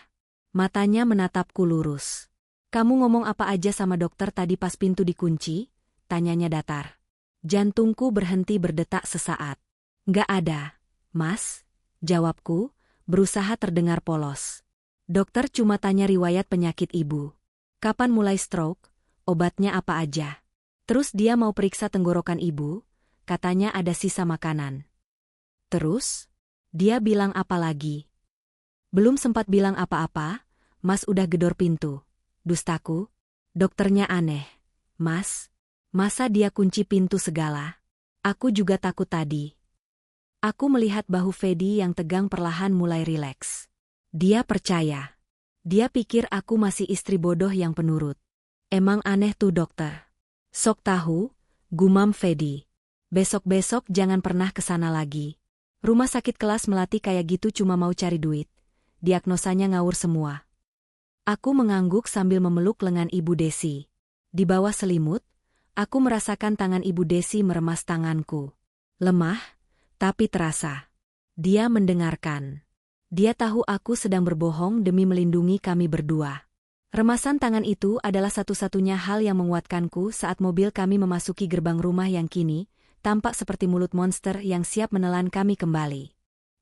Matanya menatapku lurus. "Kamu ngomong apa aja sama dokter tadi pas pintu dikunci?" tanyanya datar. Jantungku berhenti berdetak sesaat. "Nggak ada, Mas," jawabku, berusaha terdengar polos. "Dokter cuma tanya riwayat penyakit ibu. Kapan mulai stroke, obatnya apa aja. Terus dia mau periksa tenggorokan ibu, katanya ada sisa makanan." "Terus? Dia bilang apa lagi?" "Belum sempat bilang apa-apa, Mas udah gedor pintu." "Dustaku. Dokternya aneh, Mas. Masa dia kunci pintu segala?" Aku juga takut tadi. Aku melihat bahu Fedi yang tegang perlahan mulai rileks. Dia percaya. Dia pikir aku masih istri bodoh yang penurut. "Emang aneh tuh dokter." "Sok tahu," gumam Fedi. "Besok-besok jangan pernah kesana lagi. Rumah sakit kelas melati kayak gitu cuma mau cari duit. Diagnosanya ngawur semua." Aku mengangguk sambil memeluk lengan Ibu Desi. Di bawah selimut, aku merasakan tangan Ibu Desi meremas tanganku. Lemah, tapi terasa. Dia mendengarkan. Dia tahu aku sedang berbohong demi melindungi kami berdua. Remasan tangan itu adalah satu-satunya hal yang menguatkanku saat mobil kami memasuki gerbang rumah yang kini tampak seperti mulut monster yang siap menelan kami kembali.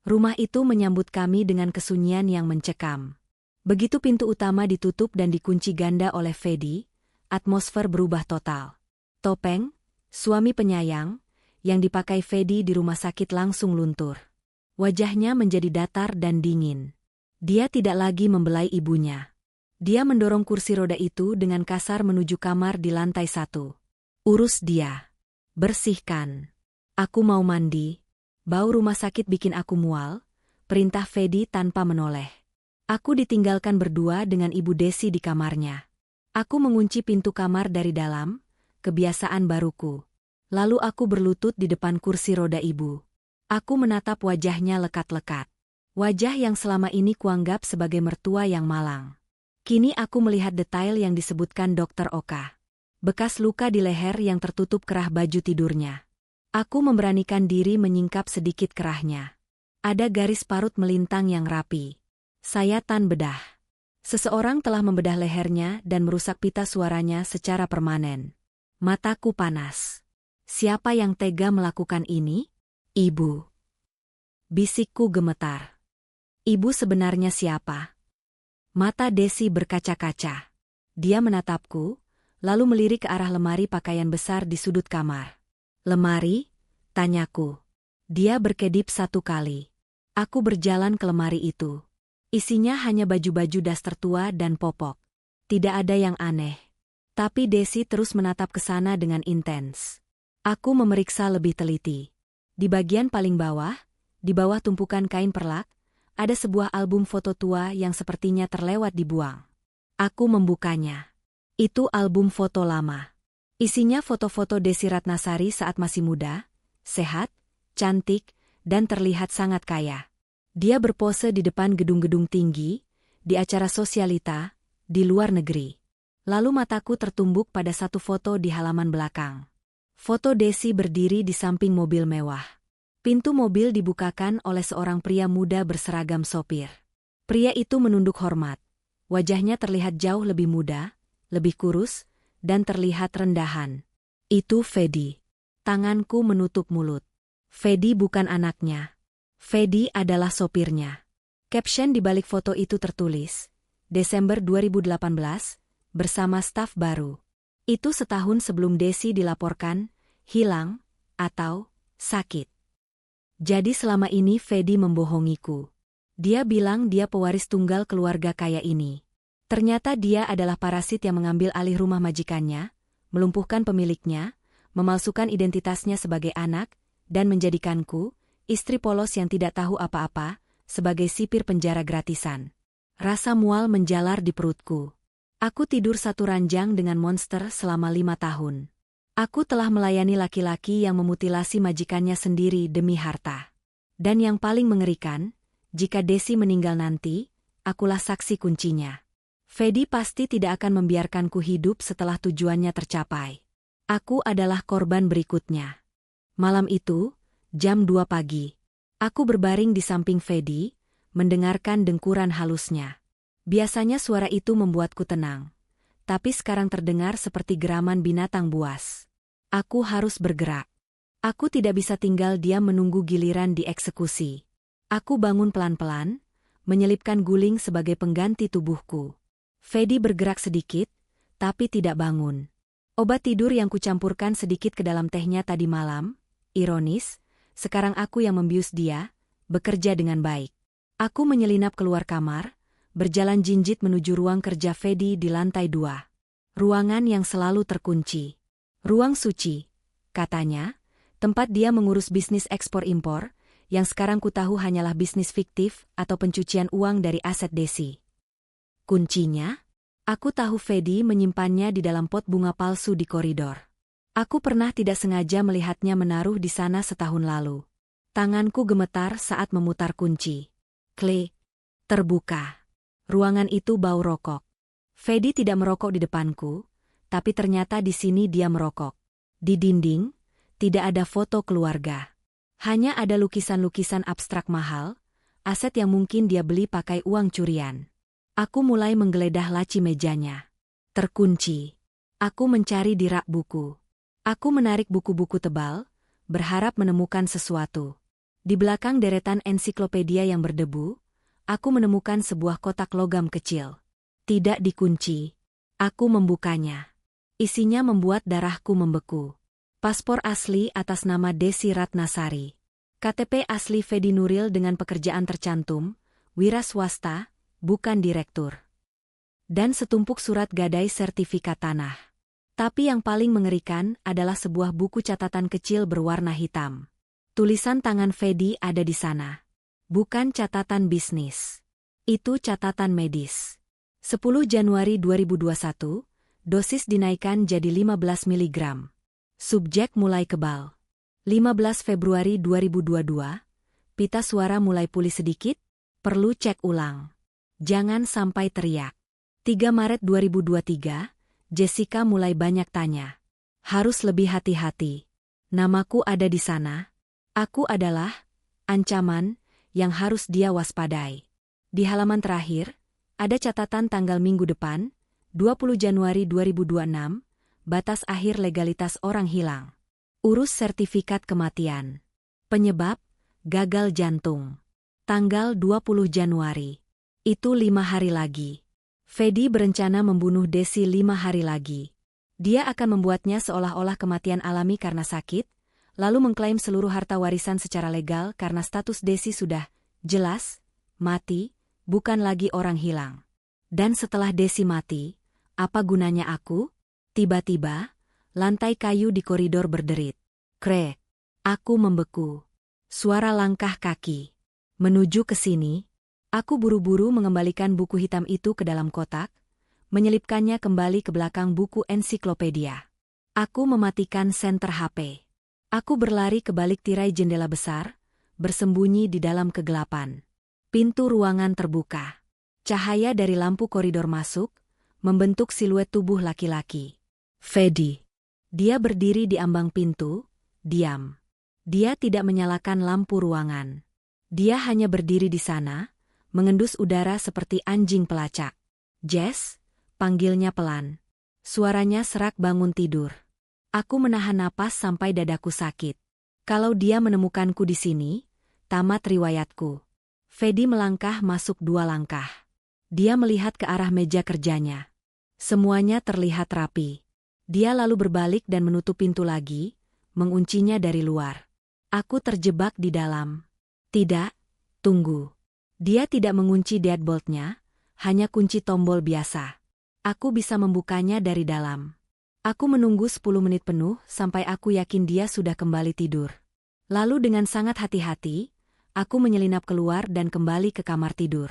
Rumah itu menyambut kami dengan kesunyian yang mencekam. Begitu pintu utama ditutup dan dikunci ganda oleh Fedi, atmosfer berubah total. Topeng, suami penyayang, yang dipakai Fedi di rumah sakit langsung luntur. Wajahnya menjadi datar dan dingin. Dia tidak lagi membelai ibunya. Dia mendorong kursi roda itu dengan kasar menuju kamar di lantai 1. "Urus dia. Bersihkan. Aku mau mandi." Bau rumah sakit bikin aku mual, perintah Fedi tanpa menoleh. Aku ditinggalkan berdua dengan Ibu Desi di kamarnya. Aku mengunci pintu kamar dari dalam, kebiasaan baruku. Lalu aku berlutut di depan kursi roda ibu. Aku menatap wajahnya lekat-lekat. Wajah yang selama ini kuanggap sebagai mertua yang malang. Kini aku melihat detail yang disebutkan Dokter Oka. Bekas luka di leher yang tertutup kerah baju tidurnya. Aku memberanikan diri menyingkap sedikit kerahnya. Ada garis parut melintang yang rapi. Sayatan bedah. Seseorang telah membedah lehernya dan merusak pita suaranya secara permanen. Mataku panas. Siapa yang tega melakukan ini? Ibu. Bisikku gemetar. Ibu sebenarnya siapa? Mata Desi berkaca-kaca. Dia menatapku, lalu melirik ke arah lemari pakaian besar di sudut kamar. Lemari? Tanyaku. Dia berkedip satu kali. Aku berjalan ke lemari itu. Isinya hanya baju-baju daster tua dan popok. Tidak ada yang aneh. Tapi Desi terus menatap ke sana dengan intens. Aku memeriksa lebih teliti. Di bagian paling bawah, di bawah tumpukan kain perlak, ada sebuah album foto tua yang sepertinya terlewat dibuang. Aku membukanya. Itu album foto lama. Isinya foto-foto Desi Ratnasari saat masih muda, sehat, cantik, dan terlihat sangat kaya. Dia berpose di depan gedung-gedung tinggi, di acara sosialita, di luar negeri. Lalu mataku tertumbuk pada satu foto di halaman belakang. Foto Desi berdiri di samping mobil mewah. Pintu mobil dibukakan oleh seorang pria muda berseragam sopir. Pria itu menunduk hormat. Wajahnya terlihat jauh lebih muda, lebih kurus, dan terlihat rendahan. Itu Fedi. Tanganku menutup mulut. Fedi bukan anaknya. Fedi adalah sopirnya. Caption di balik foto itu tertulis, Desember 2018, bersama staf baru. Itu setahun sebelum Desi dilaporkan, hilang, atau sakit. Jadi selama ini Fedi membohongiku. Dia bilang dia pewaris tunggal keluarga kaya ini. Ternyata dia adalah parasit yang mengambil alih rumah majikannya, melumpuhkan pemiliknya, memalsukan identitasnya sebagai anak, dan menjadikanku, istri polos yang tidak tahu apa-apa, sebagai sipir penjara gratisan. Rasa mual menjalar di perutku. Aku tidur satu ranjang dengan monster selama 5 tahun. Aku telah melayani laki-laki yang memutilasi majikannya sendiri demi harta. Dan yang paling mengerikan, jika Desi meninggal nanti, akulah saksi kuncinya. Fedi pasti tidak akan membiarkanku hidup setelah tujuannya tercapai. Aku adalah korban berikutnya. Malam itu, jam 2 pagi. Aku berbaring di samping Fedi, mendengarkan dengkuran halusnya. Biasanya suara itu membuatku tenang. Tapi sekarang terdengar seperti geraman binatang buas. Aku harus bergerak. Aku tidak bisa tinggal diam menunggu giliran dieksekusi. Aku bangun pelan-pelan, menyelipkan guling sebagai pengganti tubuhku. Fedi bergerak sedikit, tapi tidak bangun. Obat tidur yang kucampurkan sedikit ke dalam tehnya tadi malam, ironis, sekarang aku yang membius dia, bekerja dengan baik. Aku menyelinap keluar kamar, berjalan jinjit menuju ruang kerja Fedi di lantai 2. Ruangan yang selalu terkunci. Ruang suci, katanya, tempat dia mengurus bisnis ekspor-impor, yang sekarang ku tahu hanyalah bisnis fiktif atau pencucian uang dari aset Desi. Kuncinya? Aku tahu Fedi menyimpannya di dalam pot bunga palsu di koridor. Aku pernah tidak sengaja melihatnya menaruh di sana setahun lalu. Tanganku gemetar saat memutar kunci. Klik. Terbuka. Ruangan itu bau rokok. Fedi tidak merokok di depanku, tapi ternyata di sini dia merokok. Di dinding, tidak ada foto keluarga. Hanya ada lukisan-lukisan abstrak mahal, aset yang mungkin dia beli pakai uang curian. Aku mulai menggeledah laci mejanya. Terkunci. Aku mencari di rak buku. Aku menarik buku-buku tebal, berharap menemukan sesuatu. Di belakang deretan ensiklopedia yang berdebu, aku menemukan sebuah kotak logam kecil. Tidak dikunci. Aku membukanya. Isinya membuat darahku membeku. Paspor asli atas nama Desi Ratnasari. KTP asli Fedi Nuril dengan pekerjaan tercantum, wira swasta, bukan direktur. Dan setumpuk surat gadai sertifikat tanah. Tapi yang paling mengerikan adalah sebuah buku catatan kecil berwarna hitam. Tulisan tangan Fedi ada di sana. Bukan catatan bisnis. Itu catatan medis. 10 Januari 2021, dosis dinaikkan jadi 15 mg. Subjek mulai kebal. 15 Februari 2022, pita suara mulai pulih sedikit, perlu cek ulang. Jangan sampai teriak. 3 Maret 2023, Jessica mulai banyak tanya. Harus lebih hati-hati. Namaku ada di sana. Aku adalah ancaman yang harus dia waspadai. Di halaman terakhir, Ada catatan tanggal minggu depan, 20 Januari 2026, batas akhir legalitas orang hilang. Urus sertifikat kematian. Penyebab, gagal jantung. Tanggal 20 Januari. Itu 5 hari lagi. Fedi berencana membunuh Desi 5 hari lagi. Dia akan membuatnya seolah-olah kematian alami karena sakit, lalu mengklaim seluruh harta warisan secara legal karena status Desi sudah jelas mati, bukan lagi orang hilang. Dan setelah Desi mati, apa gunanya aku? Tiba-tiba, lantai kayu di koridor berderit. Krek. Aku membeku. Suara langkah kaki. Menuju ke sini, aku buru-buru mengembalikan buku hitam itu ke dalam kotak, menyelipkannya kembali ke belakang buku ensiklopedia. Aku mematikan senter HP. Aku berlari ke balik tirai jendela besar, bersembunyi di dalam kegelapan. Pintu ruangan terbuka. Cahaya dari lampu koridor masuk, membentuk siluet tubuh laki-laki. Fedi. Dia berdiri di ambang pintu, diam. Dia tidak menyalakan lampu ruangan. Dia hanya berdiri di sana, mengendus udara seperti anjing pelacak. Jess, panggilnya pelan. Suaranya serak bangun tidur. Aku menahan napas sampai dadaku sakit. Kalau dia menemukanku di sini, tamat riwayatku. Fedi melangkah masuk 2 langkah. Dia melihat ke arah meja kerjanya. Semuanya terlihat rapi. Dia lalu berbalik dan menutup pintu lagi, menguncinya dari luar. Aku terjebak di dalam. Tidak, tunggu. Dia tidak mengunci deadbolt-nya, hanya kunci tombol biasa. Aku bisa membukanya dari dalam. Aku menunggu 10 menit penuh sampai aku yakin dia sudah kembali tidur. Lalu dengan sangat hati-hati, aku menyelinap keluar dan kembali ke kamar tidur.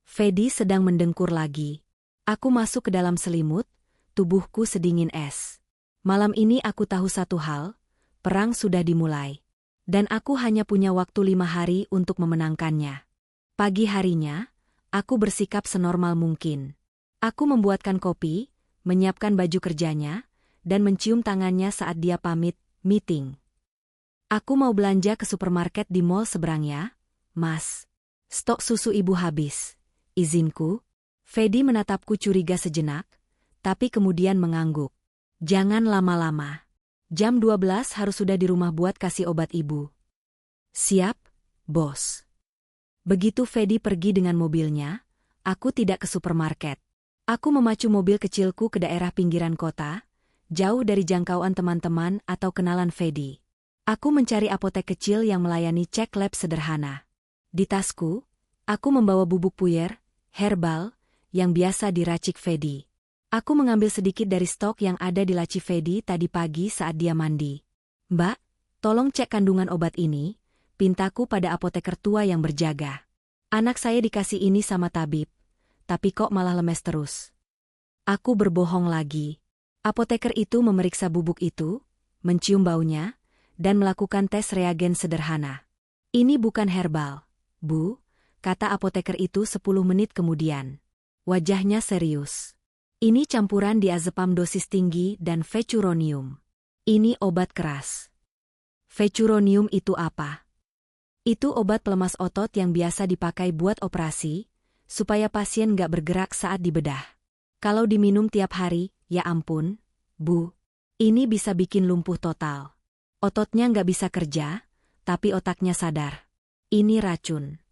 Fedi sedang mendengkur lagi. Aku masuk ke dalam selimut, tubuhku sedingin es. Malam ini aku tahu satu hal, perang sudah dimulai. Dan aku hanya punya waktu 5 hari untuk memenangkannya. Pagi harinya, aku bersikap senormal mungkin. Aku membuatkan kopi, menyiapkan baju kerjanya, dan mencium tangannya saat dia pamit, meeting. Aku mau belanja ke supermarket di mall seberang ya, Mas. Stok susu ibu habis. Izinku? Fedi menatapku curiga sejenak, tapi kemudian mengangguk. Jangan lama-lama. Jam 12 harus sudah di rumah buat kasih obat ibu. Siap, bos. Begitu Fedi pergi dengan mobilnya, aku tidak ke supermarket. Aku memacu mobil kecilku ke daerah pinggiran kota, jauh dari jangkauan teman-teman atau kenalan Fedi. Aku mencari apotek kecil yang melayani cek lab sederhana. Di tasku, aku membawa bubuk puyer, herbal, yang biasa diracik Fedi. Aku mengambil sedikit dari stok yang ada di laci Fedi tadi pagi saat dia mandi. Mbak, tolong cek kandungan obat ini, pintaku pada apoteker tua yang berjaga. Anak saya dikasih ini sama tabib, tapi kok malah lemes terus. Aku berbohong lagi. Apoteker itu memeriksa bubuk itu, mencium baunya, dan melakukan tes reagen sederhana. Ini bukan herbal, Bu, kata apoteker itu 10 menit kemudian. Wajahnya serius. Ini campuran diazepam dosis tinggi dan fecuronium. Ini obat keras. Fecuronium itu apa? Itu obat pelemas otot yang biasa dipakai buat operasi, supaya pasien nggak bergerak saat dibedah. Kalau diminum tiap hari, ya ampun, Bu, ini bisa bikin lumpuh total. Ototnya nggak bisa kerja, tapi otaknya sadar. Ini racun.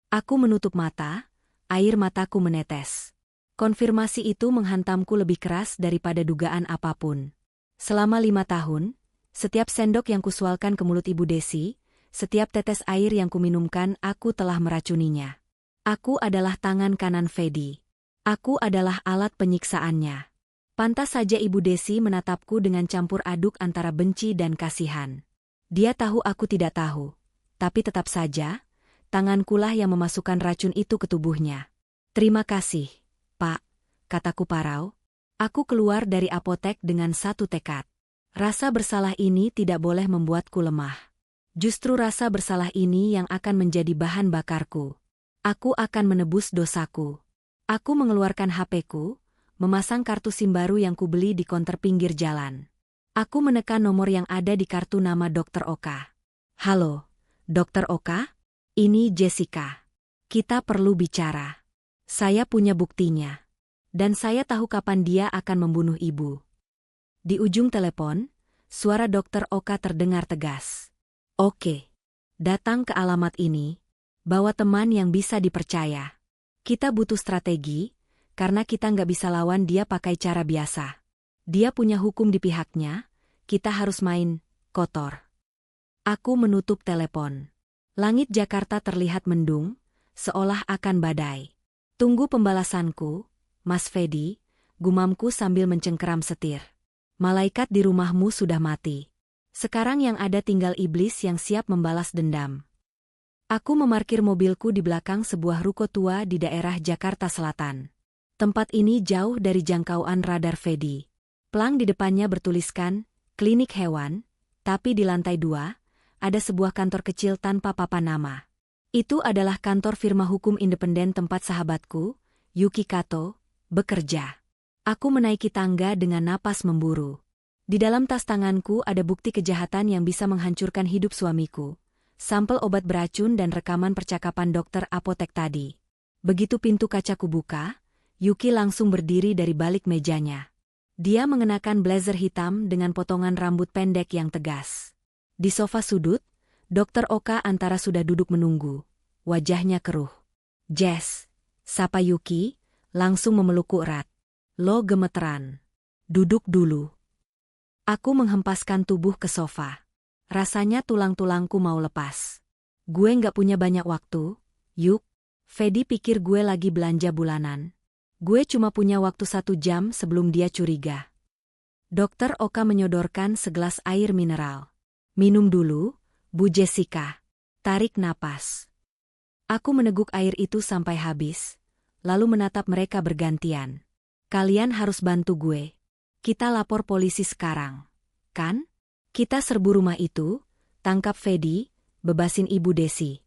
Aku menutup mata, air mataku menetes. Konfirmasi itu menghantamku lebih keras daripada dugaan apapun. Selama 5 tahun, setiap sendok yang kusualkan ke mulut Ibu Desi, setiap tetes air yang kuminumkan aku telah meracuninya. Aku adalah tangan kanan Fedi. Aku adalah alat penyiksaannya. Pantas saja Ibu Desi menatapku dengan campur aduk antara benci dan kasihan. Dia tahu aku tidak tahu, tapi tetap saja, tangankulah yang memasukkan racun itu ke tubuhnya. Terima kasih, Pak, kataku parau. Aku keluar dari apotek dengan satu tekad. Rasa bersalah ini tidak boleh membuatku lemah. Justru rasa bersalah ini yang akan menjadi bahan bakarku. Aku akan menebus dosaku. Aku mengeluarkan HP-ku, memasang kartu SIM baru yang kubeli di konter pinggir jalan. Aku menekan nomor yang ada di kartu nama Dr. Oka. Halo, Dr. Oka? Ini Jessica. Kita perlu bicara. Saya punya buktinya. Dan saya tahu kapan dia akan membunuh ibu. Di ujung telepon, suara Dokter Oka terdengar tegas. Oke. Datang ke alamat ini. Bawa teman yang bisa dipercaya. Kita butuh strategi, karena kita nggak bisa lawan dia pakai cara biasa. Dia punya hukum di pihaknya, kita harus main kotor. Aku menutup telepon. Langit Jakarta terlihat mendung, seolah akan badai. Tunggu pembalasanku, Mas Fedi, gumamku sambil mencengkeram setir. Malaikat di rumahmu sudah mati. Sekarang yang ada tinggal iblis yang siap membalas dendam. Aku memarkir mobilku di belakang sebuah ruko tua di daerah Jakarta Selatan. Tempat ini jauh dari jangkauan radar Fedi. Plang di depannya bertuliskan, klinik hewan, tapi di lantai 2, ada sebuah kantor kecil tanpa papan nama. Itu adalah kantor firma hukum independen tempat sahabatku, Yuki Kato, bekerja. Aku menaiki tangga dengan napas memburu. Di dalam tas tanganku ada bukti kejahatan yang bisa menghancurkan hidup suamiku. Sampel obat beracun dan rekaman percakapan dokter apotek tadi. Begitu pintu kacaku buka, Yuki langsung berdiri dari balik mejanya. Dia mengenakan blazer hitam dengan potongan rambut pendek yang tegas. Di sofa sudut, Dokter Oka antara sudah duduk menunggu. Wajahnya keruh. Jess, sapa Yuki, langsung memelukku erat. Lo gemeteran. Duduk dulu. Aku menghempaskan tubuh ke sofa. Rasanya tulang-tulangku mau lepas. Gue nggak punya banyak waktu, Yuk. Fedi pikir gue lagi belanja bulanan. Gue cuma punya waktu 1 jam sebelum dia curiga. Dokter Oka menyodorkan segelas air mineral. Minum dulu, Bu Jessica. Tarik napas. Aku meneguk air itu sampai habis, lalu menatap mereka bergantian. Kalian harus bantu gue. Kita lapor polisi sekarang. Kan? Kita serbu rumah itu, tangkap Fedi, bebasin Ibu Desi.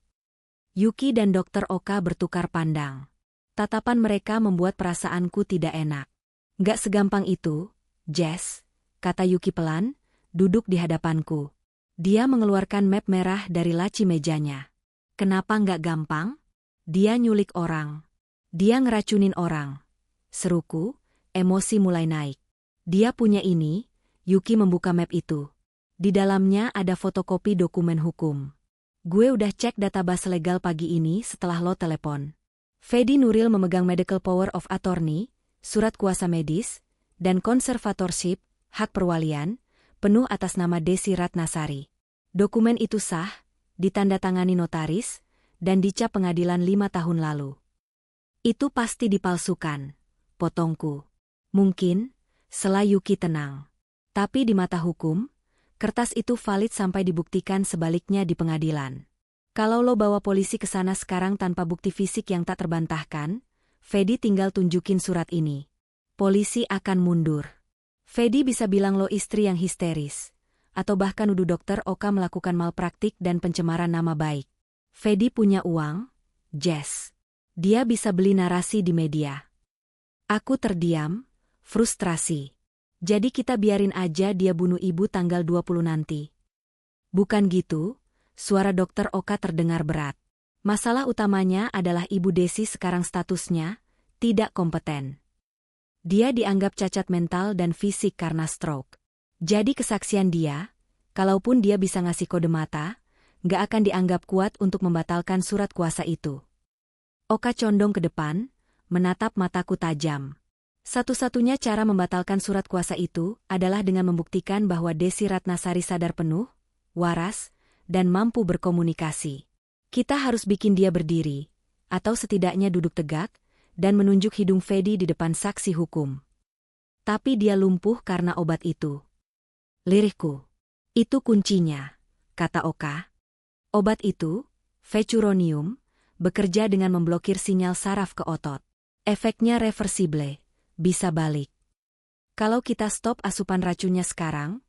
Yuki dan Dokter Oka bertukar pandang. Tatapan mereka membuat perasaanku tidak enak. Nggak segampang itu, Jess, kata Yuki pelan, duduk di hadapanku. Dia mengeluarkan map merah dari laci mejanya. Kenapa nggak gampang? Dia nyulik orang. Dia ngeracunin orang. Seruku, emosi mulai naik. Dia punya ini, Yuki membuka map itu. Di dalamnya ada fotokopi dokumen hukum. Gue udah cek database legal pagi ini setelah lo telepon. Fedi Nuril memegang Medical Power of Attorney, surat kuasa medis, dan conservatorship, hak perwalian, penuh atas nama Desi Ratnasari. Dokumen itu sah, ditandatangani notaris, dan dicap pengadilan 5 tahun lalu. Itu pasti dipalsukan, potongku. Mungkin, sela Yuki tenang. Tapi di mata hukum, kertas itu valid sampai dibuktikan sebaliknya di pengadilan. Kalau lo bawa polisi ke sana sekarang tanpa bukti fisik yang tak terbantahkan, Fedi tinggal tunjukin surat ini. Polisi akan mundur. Fedi bisa bilang lo istri yang histeris. Atau bahkan nuduh Dokter Oka melakukan malpraktik dan pencemaran nama baik. Fedi punya uang, Jess. Dia bisa beli narasi di media. Aku terdiam, frustrasi. Jadi kita biarin aja dia bunuh ibu tanggal 20 nanti. Bukan gitu, suara Dokter Oka terdengar berat. Masalah utamanya adalah Ibu Desi sekarang statusnya tidak kompeten. Dia dianggap cacat mental dan fisik karena stroke. Jadi kesaksian dia, kalaupun dia bisa ngasih kode mata, nggak akan dianggap kuat untuk membatalkan surat kuasa itu. Oka condong ke depan, menatap mataku tajam. Satu-satunya cara membatalkan surat kuasa itu adalah dengan membuktikan bahwa Desi Ratnasari sadar penuh, waras, dan mampu berkomunikasi. Kita harus bikin dia berdiri, atau setidaknya duduk tegak, dan menunjuk hidung Fedi di depan saksi hukum. Tapi dia lumpuh karena obat itu. Lirihku. Itu kuncinya, kata Oka. Obat itu, Vecuronium, bekerja dengan memblokir sinyal saraf ke otot. Efeknya reversible, bisa balik. Kalau kita stop asupan racunnya sekarang,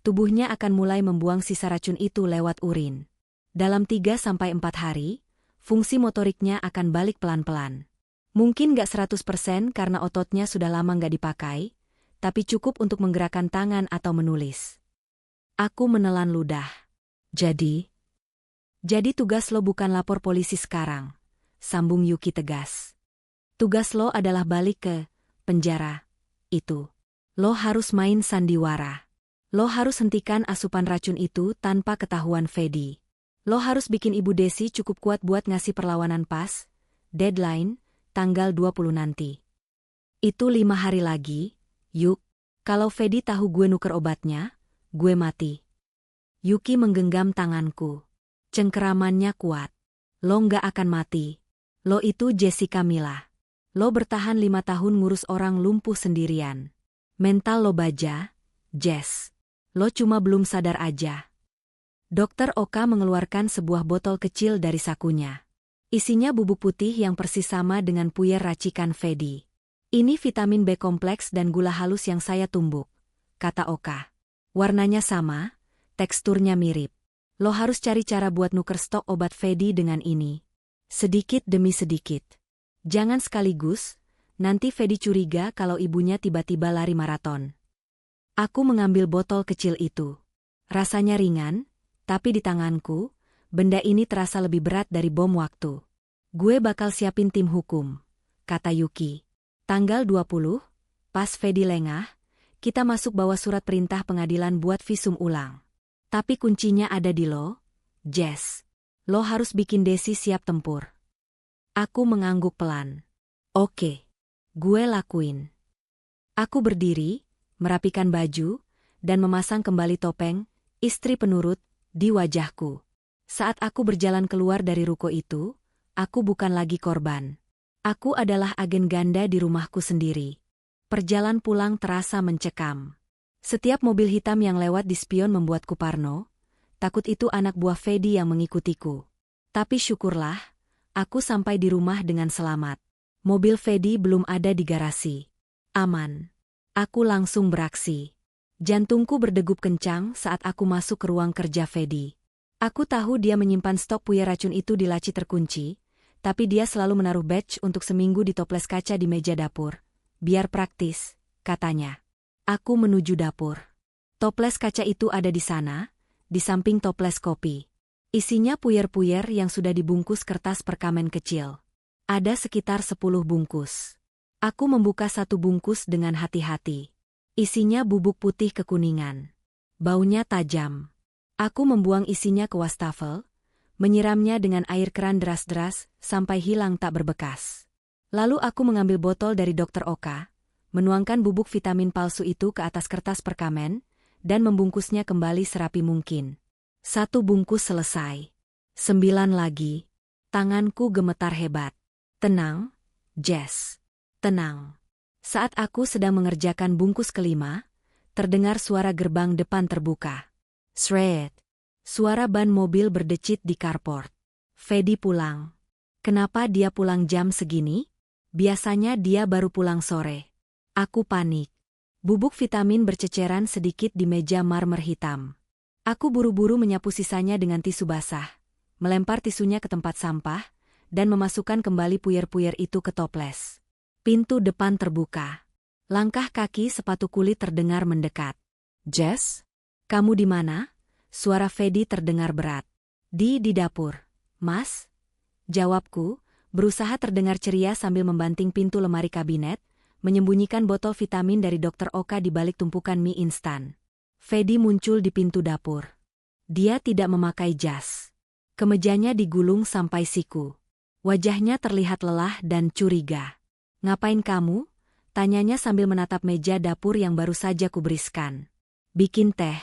tubuhnya akan mulai membuang sisa racun itu lewat urin. Dalam 3-4 hari, fungsi motoriknya akan balik pelan-pelan. Mungkin nggak 100% karena ototnya sudah lama nggak dipakai, tapi cukup untuk menggerakkan tangan atau menulis. Aku menelan ludah. Jadi tugas lo bukan lapor polisi sekarang, sambung Yuki tegas. Tugas lo adalah balik ke penjara itu. Lo harus main sandiwara. Lo harus hentikan asupan racun itu tanpa ketahuan Fedi. Lo harus bikin Ibu Desi cukup kuat buat ngasih perlawanan pas. Deadline, tanggal 20 nanti. Itu 5 hari lagi, Yuk. Kalau Fedi tahu gue nuker obatnya, gue mati. Yuki menggenggam tanganku. Cengkeramannya kuat. Lo nggak akan mati. Lo itu Jessica Mila. Lo bertahan 5 tahun ngurus orang lumpuh sendirian. Mental lo baja, Jess. Lo cuma belum sadar aja. Dokter Oka mengeluarkan sebuah botol kecil dari sakunya. Isinya bubuk putih yang persis sama dengan puyer racikan Fedi. Ini vitamin B kompleks dan gula halus yang saya tumbuk, kata Oka. Warnanya sama, teksturnya mirip. Lo harus cari cara buat nuker stok obat Fedi dengan ini. Sedikit demi sedikit. Jangan sekaligus, nanti Fedi curiga kalau ibunya tiba-tiba lari maraton. Aku mengambil botol kecil itu. Rasanya ringan, tapi di tanganku, benda ini terasa lebih berat dari bom waktu. Gue bakal siapin tim hukum, kata Yuki. Tanggal 20, pas Fedi lengah, kita masuk bawa surat perintah pengadilan buat visum ulang. Tapi kuncinya ada di lo, Jess. Lo harus bikin Desi siap tempur. Aku mengangguk pelan. Oke. Gue lakuin. Aku berdiri, merapikan baju, dan memasang kembali topeng, istri penurut, di wajahku. Saat aku berjalan keluar dari ruko itu, aku bukan lagi korban. Aku adalah agen ganda di rumahku sendiri. Perjalan pulang terasa mencekam. Setiap mobil hitam yang lewat di spion membuatku parno, takut itu anak buah Fedi yang mengikutiku. Tapi syukurlah, aku sampai di rumah dengan selamat. Mobil Fedi belum ada di garasi. Aman. Aku langsung beraksi. Jantungku berdegup kencang saat aku masuk ke ruang kerja Fedi. Aku tahu dia menyimpan stok puyer racun itu di laci terkunci, tapi dia selalu menaruh batch untuk seminggu di toples kaca di meja dapur. Biar praktis, katanya. Aku menuju dapur. Toples kaca itu ada di sana, di samping toples kopi. Isinya puyer-puyer yang sudah dibungkus kertas perkamen kecil. Ada sekitar 10 bungkus. Aku membuka satu bungkus dengan hati-hati. Isinya bubuk putih kekuningan. Baunya tajam. Aku membuang isinya ke wastafel, menyiramnya dengan air keran deras-deras sampai hilang tak berbekas. Lalu aku mengambil botol dari Dokter Oka, menuangkan bubuk vitamin palsu itu ke atas kertas perkamen, dan membungkusnya kembali serapi mungkin. 1 bungkus selesai. 9 lagi. Tanganku gemetar hebat. Tenang, Jess. Tenang. Saat aku sedang mengerjakan bungkus kelima, terdengar suara gerbang depan terbuka. Shred. Suara ban mobil berdecit di carport. Fedi pulang. Kenapa dia pulang jam segini? Biasanya dia baru pulang sore. Aku panik. Bubuk vitamin berceceran sedikit di meja marmer hitam. Aku buru-buru menyapu sisanya dengan tisu basah, melempar tisunya ke tempat sampah, dan memasukkan kembali puyer-puyer itu ke toples. Pintu depan terbuka. Langkah kaki sepatu kulit terdengar mendekat. Jess? Kamu di mana? Suara Fedi terdengar berat. Di dapur. Mas? Jawabku, berusaha terdengar ceria sambil membanting pintu lemari kabinet, menyembunyikan botol vitamin dari Dokter Oka di balik tumpukan mie instan. Fedi muncul di pintu dapur. Dia tidak memakai jas. Kemejanya digulung sampai siku. Wajahnya terlihat lelah dan curiga. Ngapain kamu? Tanyanya sambil menatap meja dapur yang baru saja kuberiskan. Bikin teh,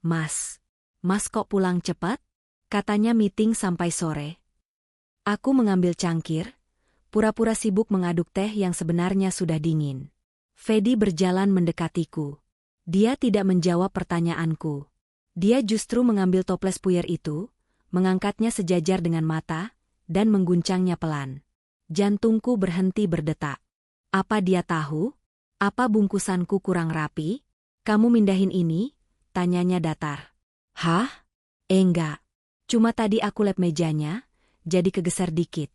Mas. Mas kok pulang cepat? Katanya meeting sampai sore. Aku mengambil cangkir, pura-pura sibuk mengaduk teh yang sebenarnya sudah dingin. Fedi berjalan mendekatiku. Dia tidak menjawab pertanyaanku. Dia justru mengambil toples puyer itu, mengangkatnya sejajar dengan mata, dan mengguncangnya pelan. Jantungku berhenti berdetak. Apa dia tahu? Apa bungkusanku kurang rapi? Kamu mindahin ini? Tanyanya datar. Hah? Enggak. Cuma tadi aku lap mejanya, jadi kegeser dikit.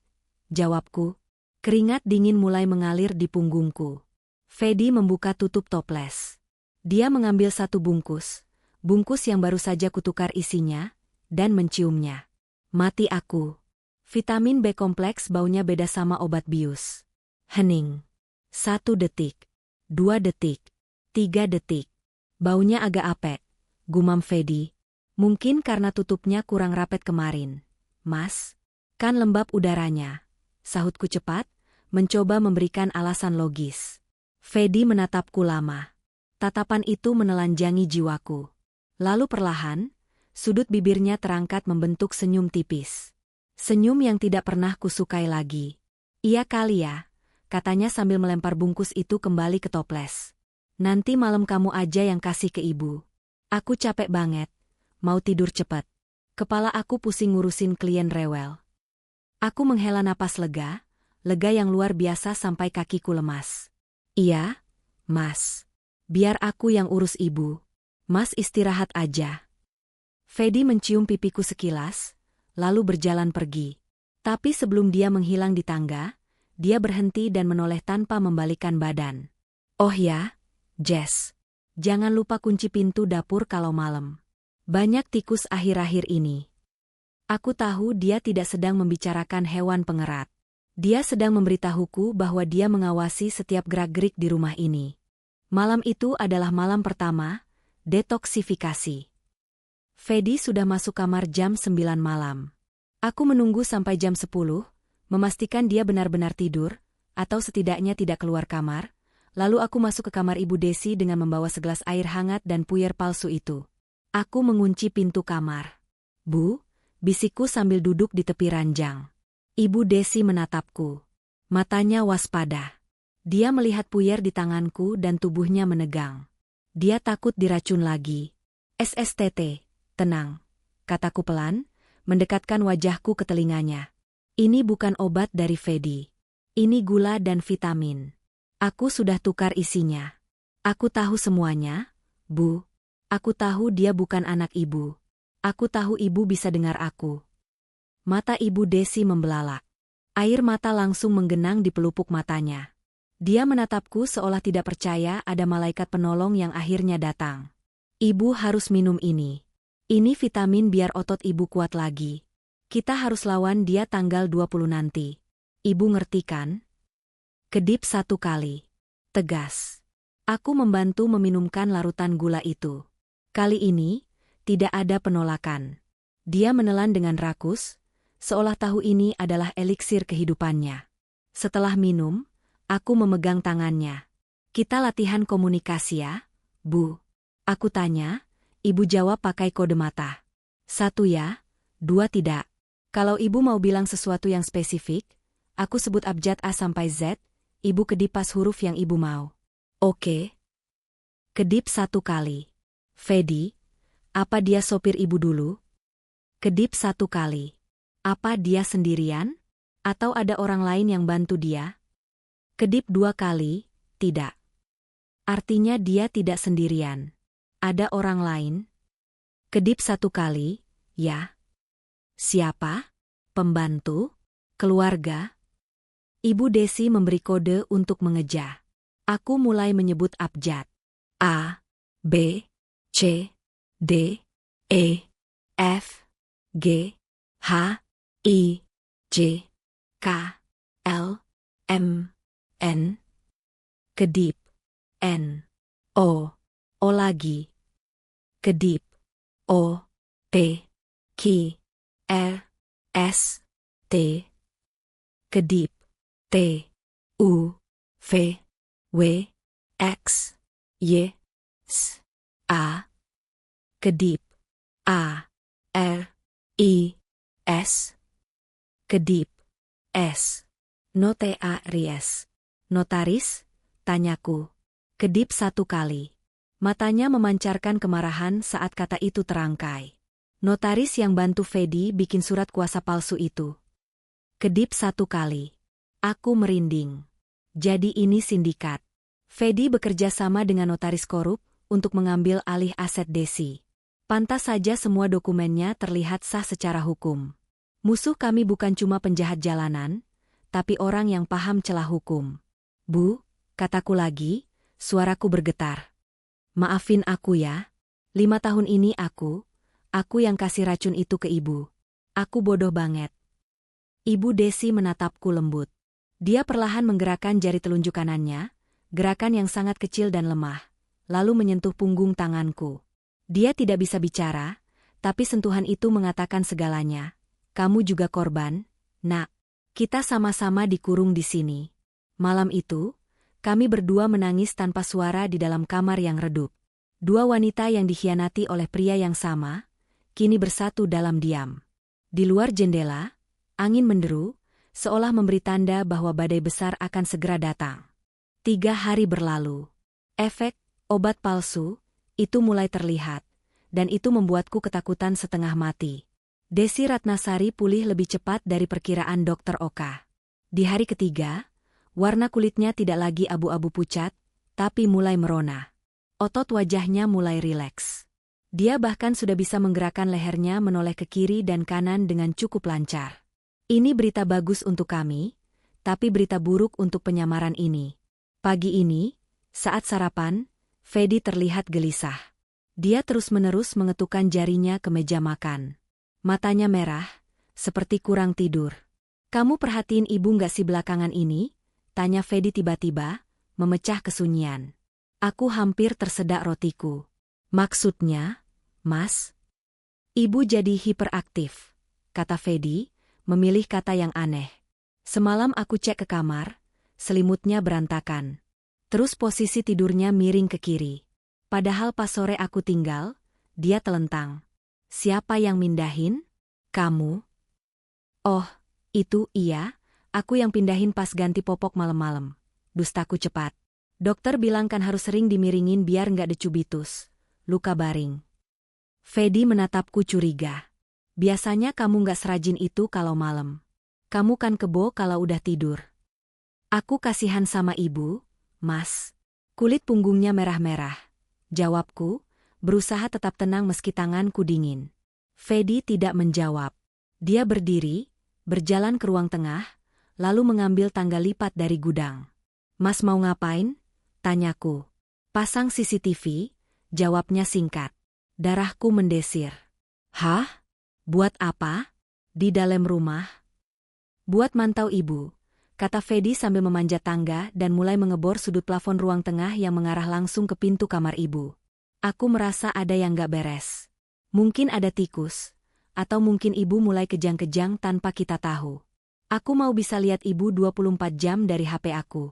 Jawabku. Keringat dingin mulai mengalir di punggungku. Fedi membuka tutup toples. Dia mengambil 1 bungkus yang baru saja kutukar isinya, dan menciumnya. Mati aku. Vitamin B kompleks baunya beda sama obat bius. Hening. 1 detik. 2 detik. 3 detik. Baunya agak apek, gumam Fedi. Mungkin karena tutupnya kurang rapet kemarin. Mas, kan lembab udaranya. Sahutku cepat, mencoba memberikan alasan logis. Fedi menatapku lama. Tatapan itu menelanjangi jiwaku. Lalu perlahan, sudut bibirnya terangkat membentuk senyum tipis. Senyum yang tidak pernah kusukai lagi. Iya kali ya, katanya sambil melempar bungkus itu kembali ke toples. Nanti malam kamu aja yang kasih ke ibu. Aku capek banget, mau tidur cepat. Kepala aku pusing ngurusin klien rewel. Aku menghela napas lega yang luar biasa sampai kakiku lemas. Iya, Mas. Biar aku yang urus ibu. Mas istirahat aja. Fedi mencium pipiku sekilas, lalu berjalan pergi. Tapi sebelum dia menghilang di tangga, dia berhenti dan menoleh tanpa membalikkan badan. Oh ya, Jess. Jangan lupa kunci pintu dapur kalau malam. Banyak tikus akhir-akhir ini. Aku tahu dia tidak sedang membicarakan hewan pengerat. Dia sedang memberitahuku bahwa dia mengawasi setiap gerak-gerik di rumah ini. Malam itu adalah malam pertama, detoksifikasi. Fedi sudah masuk kamar jam 9 malam. Aku menunggu sampai jam 10, memastikan dia benar-benar tidur, atau setidaknya tidak keluar kamar, lalu aku masuk ke kamar Ibu Desi dengan membawa segelas air hangat dan puyer palsu itu. Aku mengunci pintu kamar. Bu, bisikku sambil duduk di tepi ranjang. Ibu Desi menatapku. Matanya waspada. Dia melihat puyer di tanganku dan tubuhnya menegang. Dia takut diracun lagi. SSTT, tenang, kataku pelan, mendekatkan wajahku ke telinganya. Ini bukan obat dari Fedi. Ini gula dan vitamin. Aku sudah tukar isinya. Aku tahu semuanya, Bu. Aku tahu dia bukan anak ibu. Aku tahu ibu bisa dengar aku. Mata Ibu Desi membelalak. Air mata langsung menggenang di pelupuk matanya. Dia menatapku seolah tidak percaya ada malaikat penolong yang akhirnya datang. Ibu harus minum ini. Ini vitamin biar otot ibu kuat lagi. Kita harus lawan dia tanggal 20 nanti. Ibu ngerti kan? Kedip 1 kali. Tegas. Aku membantu meminumkan larutan gula itu. Kali ini, tidak ada penolakan. Dia menelan dengan rakus, seolah tahu ini adalah eliksir kehidupannya. Setelah minum, aku memegang tangannya. Kita latihan komunikasi ya, Bu. Aku tanya, ibu jawab pakai kode mata. 1 ya, 2 tidak. Kalau ibu mau bilang sesuatu yang spesifik, aku sebut abjad A sampai Z, ibu kedip pas huruf yang ibu mau. Oke. Kedip 1 kali. Fedi, apa dia sopir ibu dulu? Kedip 1 kali. Apa dia sendirian? Atau ada orang lain yang bantu dia? Kedip 2 kali, tidak. Artinya dia tidak sendirian. Ada orang lain? Kedip 1 kali, ya. Siapa? Pembantu? Keluarga? Ibu Desi memberi kode untuk mengeja. Aku mulai menyebut abjad. A, B, C, D, E, F, G, H, I, J, K, L, M, N. Kedip. N. O. O lagi. Kedip. O. P. Q. R. S. T. Kedip. T. U. V. W. X. Y. S. A. Kedip. A. R. I. S. Kedip. S. Notaris. Notaris? Tanyaku. Kedip 1 kali. Matanya memancarkan kemarahan saat kata itu terangkai. Notaris yang bantu Fedi bikin surat kuasa palsu itu. Kedip 1 kali. Aku merinding. Jadi ini sindikat. Fedi bekerja sama dengan notaris korup untuk mengambil alih aset Desi. Pantas saja semua dokumennya terlihat sah secara hukum. Musuh kami bukan cuma penjahat jalanan, tapi orang yang paham celah hukum. Bu, kataku lagi, suaraku bergetar. Maafin aku ya. 5 tahun ini aku yang kasih racun itu ke ibu. Aku bodoh banget. Ibu Desi menatapku lembut. Dia perlahan menggerakkan jari telunjuk kanannya, gerakan yang sangat kecil dan lemah, lalu menyentuh punggung tanganku. Dia tidak bisa bicara, tapi sentuhan itu mengatakan segalanya. Kamu juga korban, nak. Kita sama-sama dikurung di sini. Malam itu, kami berdua menangis tanpa suara di dalam kamar yang redup. Dua wanita yang dikhianati oleh pria yang sama, kini bersatu dalam diam. Di luar jendela, angin menderu, seolah memberi tanda bahwa badai besar akan segera datang. 3 hari berlalu. Efek obat palsu itu mulai terlihat, dan itu membuatku ketakutan setengah mati. Desi Ratnasari pulih lebih cepat dari perkiraan Dokter Oka. Di hari ketiga, warna kulitnya tidak lagi abu-abu pucat, tapi mulai merona. Otot wajahnya mulai rileks. Dia bahkan sudah bisa menggerakkan lehernya menoleh ke kiri dan kanan dengan cukup lancar. Ini berita bagus untuk kami, tapi berita buruk untuk penyamaran ini. Pagi ini, saat sarapan, Fedi terlihat gelisah. Dia terus-menerus mengetukkan jarinya ke meja makan. Matanya merah, seperti kurang tidur. Kamu perhatiin ibu nggak sih belakangan ini? Tanya Fedi tiba-tiba, memecah kesunyian. Aku hampir tersedak rotiku. Maksudnya, Mas? Ibu jadi hiperaktif, kata Fedi, memilih kata yang aneh. Semalam aku cek ke kamar, selimutnya berantakan. Terus posisi tidurnya miring ke kiri. Padahal pas sore aku tinggal, dia telentang. Siapa yang mindahin? Kamu? Oh, itu iya, aku yang pindahin pas ganti popok malam-malam. Dustaku cepat. Dokter bilang kan harus sering dimiringin biar nggak decubitus, luka baring. Fedi menatapku curiga. Biasanya kamu nggak serajin itu kalau malam. Kamu kan kebo kalau udah tidur. Aku kasihan sama ibu, Mas. Kulit punggungnya merah-merah. Jawabku, berusaha tetap tenang meski tanganku dingin. Fedi tidak menjawab. Dia berdiri, berjalan ke ruang tengah, lalu mengambil tangga lipat dari gudang. Mas mau ngapain? Tanyaku. Pasang CCTV, jawabnya singkat. Darahku mendesir. Hah? Buat apa? Di dalam rumah? Buat mantau ibu, kata Fedi sambil memanjat tangga dan mulai mengebor sudut plafon ruang tengah yang mengarah langsung ke pintu kamar ibu. Aku merasa ada yang gak beres. Mungkin ada tikus, atau mungkin ibu mulai kejang-kejang tanpa kita tahu. Aku mau bisa lihat ibu 24 jam dari HP aku.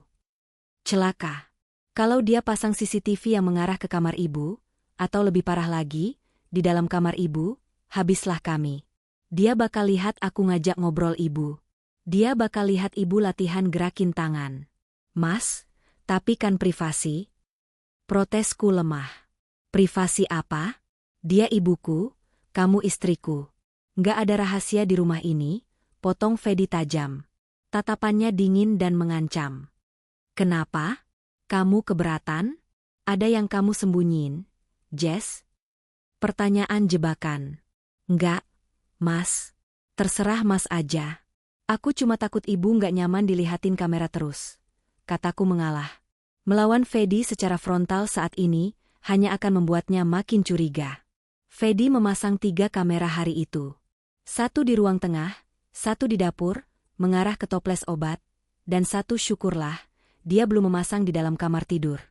Celaka. Kalau dia pasang CCTV yang mengarah ke kamar ibu, atau lebih parah lagi, di dalam kamar ibu, habislah kami. Dia bakal lihat aku ngajak ngobrol ibu. Dia bakal lihat ibu latihan gerakin tangan. Mas, tapi kan privasi. Protesku lemah. Privasi apa? Dia ibuku, kamu istriku. Nggak ada rahasia di rumah ini, potong Fedi tajam. Tatapannya dingin dan mengancam. Kenapa? Kamu keberatan? Ada yang kamu sembunyiin, Jess? Pertanyaan jebakan. Enggak, Mas. Terserah Mas aja. Aku cuma takut ibu nggak nyaman dilihatin kamera terus. Kataku mengalah. Melawan Fedi secara frontal saat ini hanya akan membuatnya makin curiga. Fedi memasang 3 kamera hari itu. 1 di ruang tengah, 1 di dapur, mengarah ke toples obat, dan 1 syukurlah, dia belum memasang di dalam kamar tidur.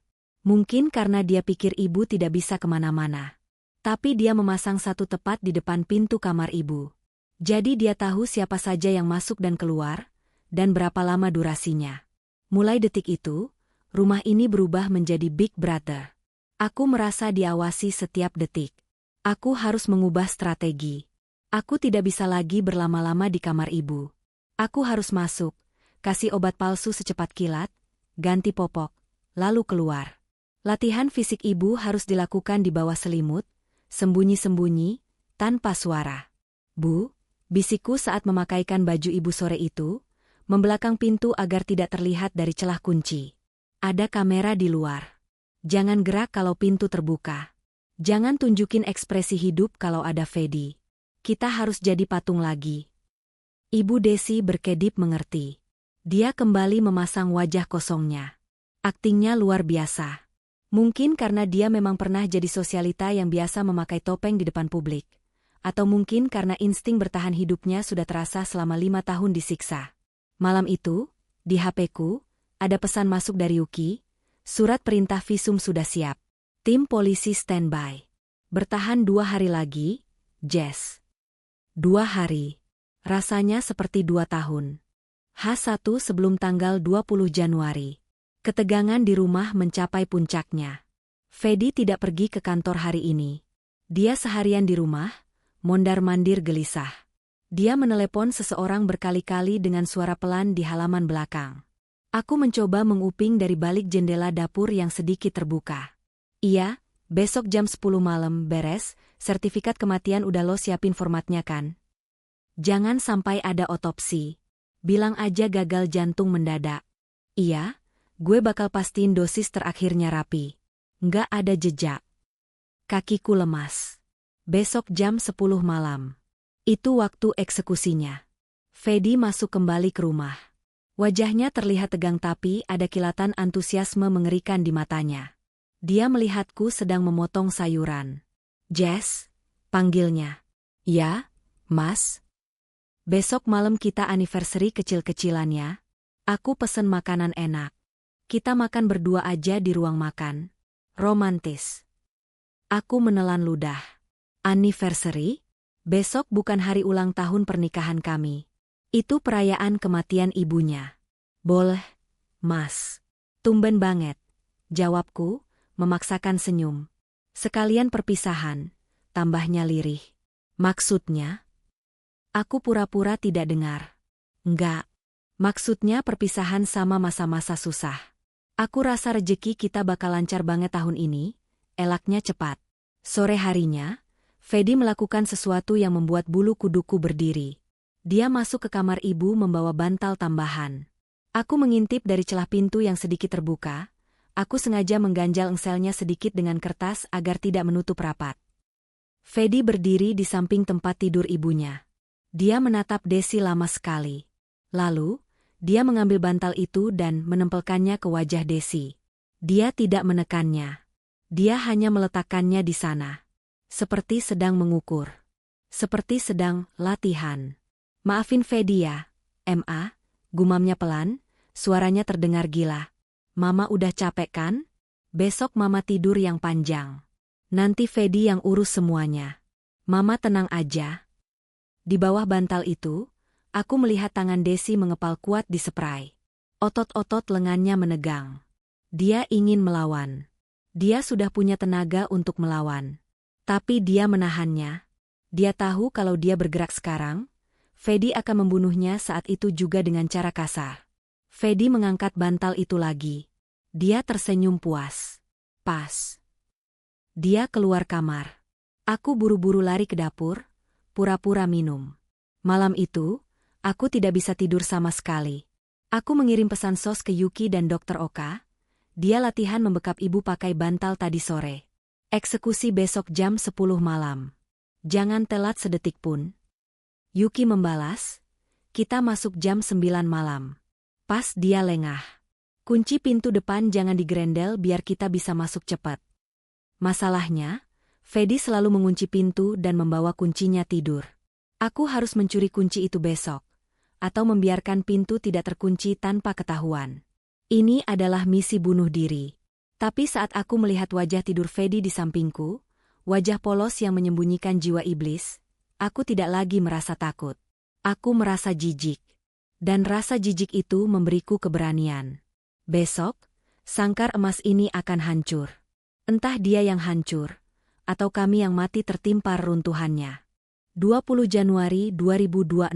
Mungkin karena dia pikir ibu tidak bisa kemana-mana. Tapi dia memasang 1 tepat di depan pintu kamar ibu. Jadi dia tahu siapa saja yang masuk dan keluar, dan berapa lama durasinya. Mulai detik itu, rumah ini berubah menjadi Big Brother. Aku merasa diawasi setiap detik. Aku harus mengubah strategi. Aku tidak bisa lagi berlama-lama di kamar ibu. Aku harus masuk, kasih obat palsu secepat kilat, ganti popok, lalu keluar. Latihan fisik ibu harus dilakukan di bawah selimut, sembunyi-sembunyi, tanpa suara. Bu, bisikku saat memakaikan baju ibu sore itu, membelakang pintu agar tidak terlihat dari celah kunci. Ada kamera di luar. Jangan gerak kalau pintu terbuka. Jangan tunjukin ekspresi hidup kalau ada Fedi. Kita harus jadi patung lagi. Ibu Desi berkedip mengerti. Dia kembali memasang wajah kosongnya. Aktingnya luar biasa. Mungkin karena dia memang pernah jadi sosialita yang biasa memakai topeng di depan publik. Atau mungkin karena insting bertahan hidupnya sudah terasa selama 5 tahun disiksa. Malam itu, Di HP-ku, ada pesan masuk dari Yuki, surat perintah visum sudah siap. Tim polisi standby. Bertahan 2 hari lagi, Jess. 2 hari. Rasanya seperti 2 tahun. H1 sebelum tanggal 20 Januari. Ketegangan di rumah mencapai puncaknya. Fedi tidak pergi ke kantor hari ini. Dia seharian di rumah, mondar-mandir gelisah. Dia menelepon seseorang berkali-kali dengan suara pelan di halaman belakang. Aku mencoba menguping dari balik jendela dapur yang sedikit terbuka. Iya, besok jam 10 malam beres, sertifikat kematian udah lo siapin formatnya kan? Jangan sampai ada otopsi. Bilang aja gagal jantung mendadak. Iya, gue bakal pastiin dosis terakhirnya rapi. Nggak ada jejak. Kakiku lemas. Besok jam 10 malam. Itu waktu eksekusinya. Fedi masuk kembali ke rumah. Wajahnya terlihat tegang tapi ada kilatan antusiasme mengerikan di matanya. Dia melihatku sedang memotong sayuran. Jess, panggilnya. Ya, Mas. Besok malam kita anniversary kecil-kecilannya. Aku pesen makanan enak. Kita makan berdua aja di ruang makan. Romantis. Aku menelan ludah. Anniversary? Besok bukan hari ulang tahun pernikahan kami. Itu perayaan kematian ibunya. Boleh, Mas. Tumben banget. Jawabku, memaksakan senyum. Sekalian perpisahan, tambahnya lirih. Maksudnya? Aku pura-pura tidak dengar. Enggak. Maksudnya perpisahan sama masa-masa susah. Aku rasa rejeki kita bakal lancar banget tahun ini, elaknya cepat. Sore harinya, Fedi melakukan sesuatu yang membuat bulu kuduku berdiri. Dia masuk ke kamar ibu membawa bantal tambahan. Aku mengintip dari celah pintu yang sedikit terbuka. Aku sengaja mengganjal engselnya sedikit dengan kertas agar tidak menutup rapat. Fedi berdiri di samping tempat tidur ibunya. Dia menatap Desi lama sekali. Lalu, dia mengambil bantal itu dan menempelkannya ke wajah Desi. Dia tidak menekannya. Dia hanya meletakkannya di sana. Seperti sedang mengukur. Seperti sedang latihan. Maafin Fedi ya, Ma, gumamnya pelan, suaranya terdengar gila. Mama udah capek kan? Besok Mama tidur yang panjang. Nanti Fedi yang urus semuanya. Mama tenang aja. Di bawah bantal itu, aku melihat tangan Desi mengepal kuat di spray. Otot-otot lengannya menegang. Dia ingin melawan. Dia sudah punya tenaga untuk melawan. Tapi dia menahannya. Dia tahu kalau dia bergerak sekarang, Fedi akan membunuhnya saat itu juga dengan cara kasar. Fedi mengangkat bantal itu lagi. Dia tersenyum puas. Pas. Dia keluar kamar. Aku buru-buru lari ke dapur, pura-pura minum. Malam itu, aku tidak bisa tidur sama sekali. Aku mengirim pesan sos ke Yuki dan Dr. Oka. Dia latihan membekap ibu pakai bantal tadi sore. Eksekusi besok jam 10 malam. Jangan telat sedetik pun. Yuki membalas, kita masuk jam 9 malam. Pas dia lengah. Kunci pintu depan jangan digerendel biar kita bisa masuk cepat. Masalahnya, Fedi selalu mengunci pintu dan membawa kuncinya tidur. Aku harus mencuri kunci itu besok, atau membiarkan pintu tidak terkunci tanpa ketahuan. Ini adalah misi bunuh diri. Tapi saat aku melihat wajah tidur Fedi di sampingku, wajah polos yang menyembunyikan jiwa iblis, aku tidak lagi merasa takut. Aku merasa jijik. Dan rasa jijik itu memberiku keberanian. Besok, sangkar emas ini akan hancur. Entah dia yang hancur, atau kami yang mati tertimpa runtuhannya. 20 Januari 2026.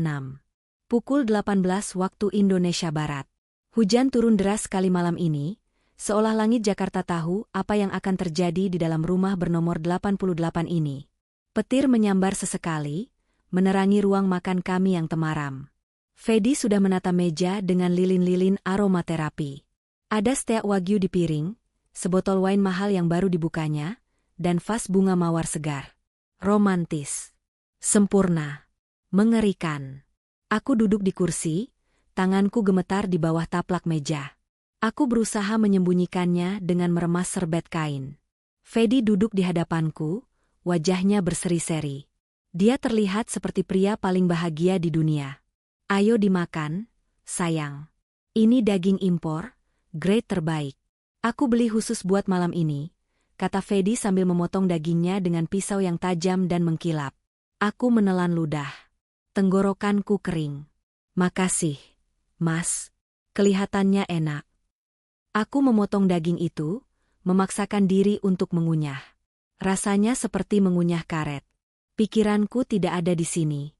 Pukul 18 waktu Indonesia Barat. Hujan turun deras sekali malam ini, seolah langit Jakarta tahu apa yang akan terjadi di dalam rumah bernomor 88 ini. Petir menyambar sesekali, menerangi ruang makan kami yang temaram. Fedi sudah menata meja dengan lilin-lilin aromaterapi. Ada steak wagyu di piring, sebotol wine mahal yang baru dibukanya, dan vas bunga mawar segar. Romantis. Sempurna. Mengerikan. Aku duduk di kursi, tanganku gemetar di bawah taplak meja. Aku berusaha menyembunyikannya dengan meremas serbet kain. Fedi duduk di hadapanku, wajahnya berseri-seri. Dia terlihat seperti pria paling bahagia di dunia. Ayo dimakan, sayang. Ini daging impor, grade terbaik. Aku beli khusus buat malam ini, kata Fedi sambil memotong dagingnya dengan pisau yang tajam dan mengkilap. Aku menelan ludah. Tenggorokanku kering. Makasih, Mas. Kelihatannya enak. Aku memotong daging itu, memaksakan diri untuk mengunyah. Rasanya seperti mengunyah karet. Pikiranku tidak ada di sini.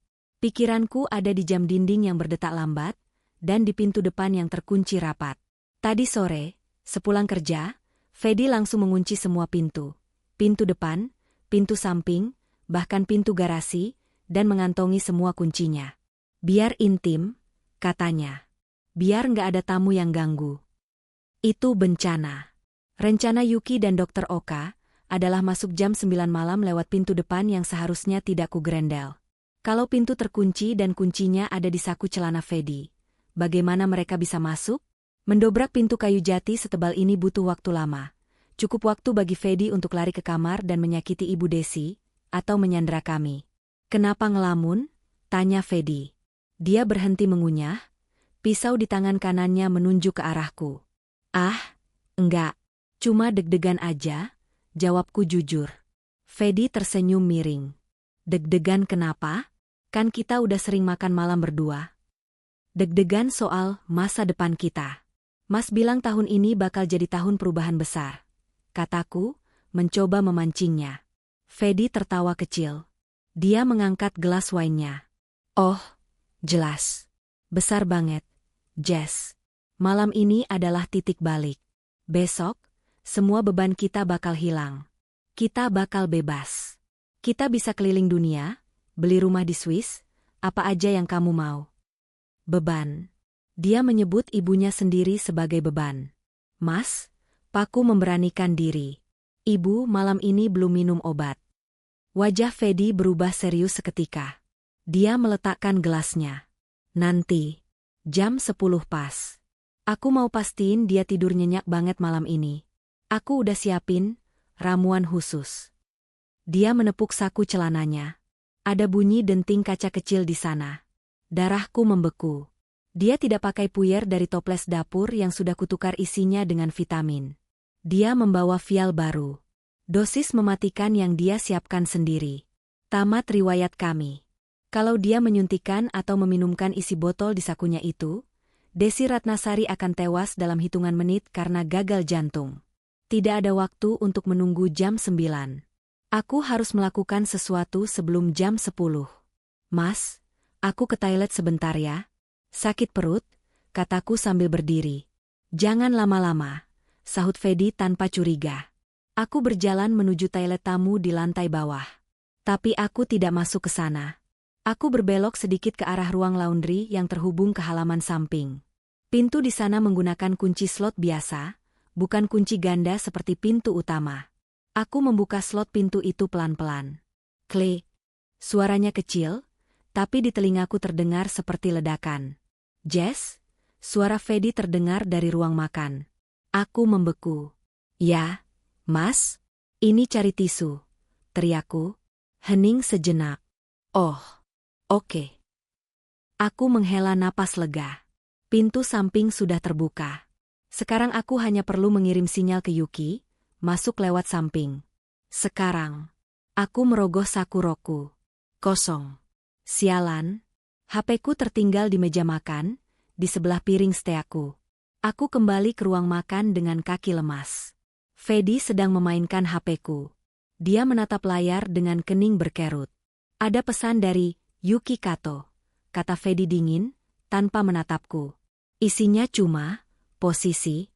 Pikiranku ada di jam dinding yang berdetak lambat, dan di pintu depan yang terkunci rapat. Tadi sore, sepulang kerja, Fedi langsung mengunci semua pintu. Pintu depan, pintu samping, bahkan pintu garasi, dan mengantongi semua kuncinya. Biar intim, katanya. Biar nggak ada tamu yang ganggu. Itu bencana. Rencana Yuki dan Dr. Oka adalah masuk jam 9 malam lewat pintu depan yang seharusnya tidak kugrendel. Kalau pintu terkunci dan kuncinya ada di saku celana Fedi, bagaimana mereka bisa masuk? Mendobrak pintu kayu jati setebal ini butuh waktu lama. Cukup waktu bagi Fedi untuk lari ke kamar dan menyakiti Ibu Desi, atau menyandra kami. Kenapa ngelamun? Tanya Fedi. Dia berhenti mengunyah, pisau di tangan kanannya menunjuk ke arahku. Ah, enggak. Cuma deg-degan aja, jawabku jujur. Fedi tersenyum miring. Deg-degan kenapa? Kan kita udah sering makan malam berdua. Deg-degan soal masa depan kita. Mas bilang tahun ini bakal jadi tahun perubahan besar. Kataku, mencoba memancingnya. Fedi tertawa kecil. Dia mengangkat gelas wine-nya. Oh, jelas. Besar banget, Jess. Malam ini adalah titik balik. Besok, semua beban kita bakal hilang. Kita bakal bebas. Kita bisa keliling dunia, beli rumah di Swiss, apa aja yang kamu mau. Beban. Dia menyebut ibunya sendiri sebagai beban. Mas, Paku memberanikan diri. Ibu malam ini belum minum obat. Wajah Fedi berubah serius seketika. Dia meletakkan gelasnya. Nanti, jam 10 pas. Aku mau pastiin dia tidur nyenyak banget malam ini. Aku udah siapin ramuan khusus. Dia menepuk saku celananya. Ada bunyi denting kaca kecil di sana. Darahku membeku. Dia tidak pakai puyer dari toples dapur yang sudah kutukar isinya dengan vitamin. Dia membawa vial baru. Dosis mematikan yang dia siapkan sendiri. Tamat riwayat kami. Kalau dia menyuntikkan atau meminumkan isi botol di sakunya itu, Desi Ratnasari akan tewas dalam hitungan menit karena gagal jantung. Tidak ada waktu untuk menunggu jam 9. Aku harus melakukan sesuatu sebelum jam 10. Mas, aku ke toilet sebentar ya. Sakit perut, kataku sambil berdiri. Jangan lama-lama, sahut Fedi tanpa curiga. Aku berjalan menuju toilet tamu di lantai bawah. Tapi aku tidak masuk ke sana. Aku berbelok sedikit ke arah ruang laundry yang terhubung ke halaman samping. Pintu di sana menggunakan kunci slot biasa, bukan kunci ganda seperti pintu utama. Aku membuka slot pintu itu pelan-pelan. Klik. Suaranya kecil, tapi di telingaku terdengar seperti ledakan. Jess, suara Fedi terdengar dari ruang makan. Aku membeku. Ya, Mas, ini cari tisu, teriakku. Hening sejenak. Oh, oke. Aku menghela napas lega. Pintu samping sudah terbuka. Sekarang aku hanya perlu mengirim sinyal ke Yuki, masuk lewat samping. Sekarang, aku merogoh saku roku. Kosong. Sialan. HP-ku tertinggal di meja makan, di sebelah piring steakku. Aku kembali ke ruang makan dengan kaki lemas. Fedi sedang memainkan HP-ku. Dia menatap layar dengan kening berkerut. Ada pesan dari Yuki Kato, kata Fedi dingin, tanpa menatapku. Isinya cuma posisi.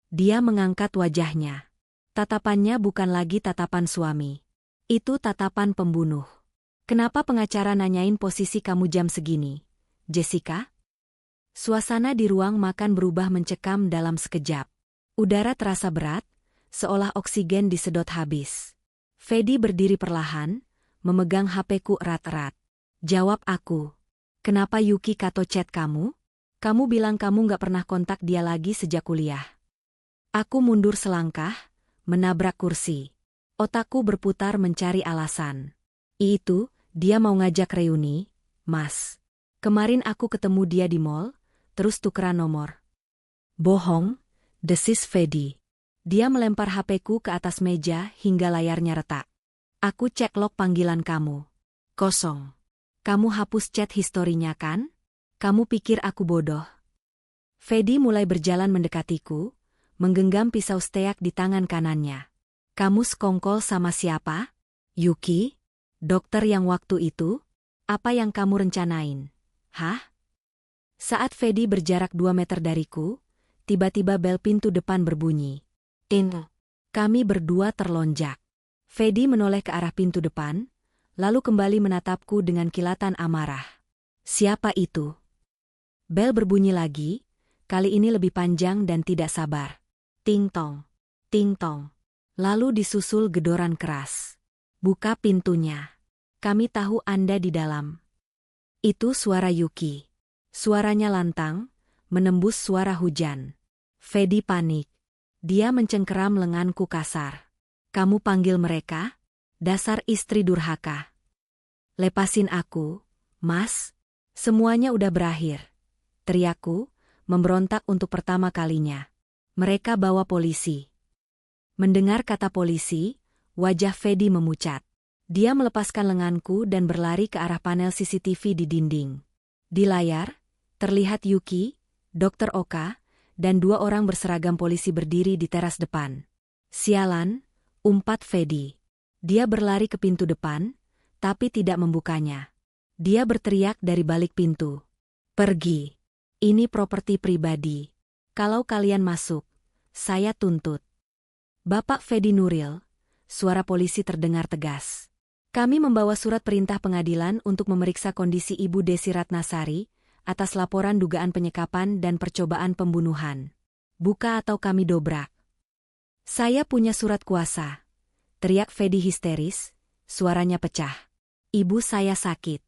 Dia mengangkat wajahnya. Tatapannya bukan lagi tatapan suami. Itu tatapan pembunuh. Kenapa pengacara nanyain posisi kamu jam segini, Jessica? Suasana di ruang makan berubah mencekam dalam sekejap. Udara terasa berat, seolah oksigen disedot habis. Fedi berdiri perlahan, memegang HP-ku erat-erat. Jawab aku. Kenapa Yuki Kato chat kamu? Kamu bilang kamu gak pernah kontak dia lagi sejak kuliah. Aku mundur selangkah, menabrak kursi. Otakku berputar mencari alasan. Itu, dia mau ngajak reuni, Mas. Kemarin aku ketemu dia di mall, terus tukeran nomor. Bohong, desis Fedi. Dia melempar HP-ku ke atas meja hingga layarnya retak. Aku cek log panggilan kamu. Kosong. Kamu hapus chat historinya kan? Kamu pikir aku bodoh? Fedi mulai berjalan mendekatiku, menggenggam pisau steak di tangan kanannya. Kamu sekongkol sama siapa? Yuki? Dokter yang waktu itu? Apa yang kamu rencanain? Hah? Saat Fedi berjarak 2 meter dariku, tiba-tiba bel pintu depan berbunyi. Kami berdua terlonjak. Fedi menoleh ke arah pintu depan, lalu kembali menatapku dengan kilatan amarah. Siapa itu? Bel berbunyi lagi, kali ini lebih panjang dan tidak sabar. Ting-tong, ting-tong. Lalu disusul gedoran keras. Buka pintunya. Kami tahu Anda di dalam. Itu suara Yuki. Suaranya lantang, menembus suara hujan. Fedi panik. Dia mencengkeram lenganku kasar. Kamu panggil mereka? Dasar istri durhaka. Lepasin aku, Mas. Semuanya udah berakhir. Teriakku, memberontak untuk pertama kalinya. Mereka bawa polisi. Mendengar kata polisi, wajah Fedi memucat. Dia melepaskan lenganku dan berlari ke arah panel CCTV di dinding. Di layar, terlihat Yuki, Dr. Oka, dan 2 orang berseragam polisi berdiri di teras depan. Sialan, umpat Fedi. Dia berlari ke pintu depan, tapi tidak membukanya. Dia berteriak dari balik pintu. Pergi. Ini properti pribadi. Kalau kalian masuk, saya tuntut. Bapak Fedi Nuril, suara polisi terdengar tegas. Kami membawa surat perintah pengadilan untuk memeriksa kondisi Ibu Desi Ratnasari atas laporan dugaan penyekapan dan percobaan pembunuhan. Buka atau kami dobrak. Saya punya surat kuasa. Teriak Fedi histeris, suaranya pecah. Ibu saya sakit.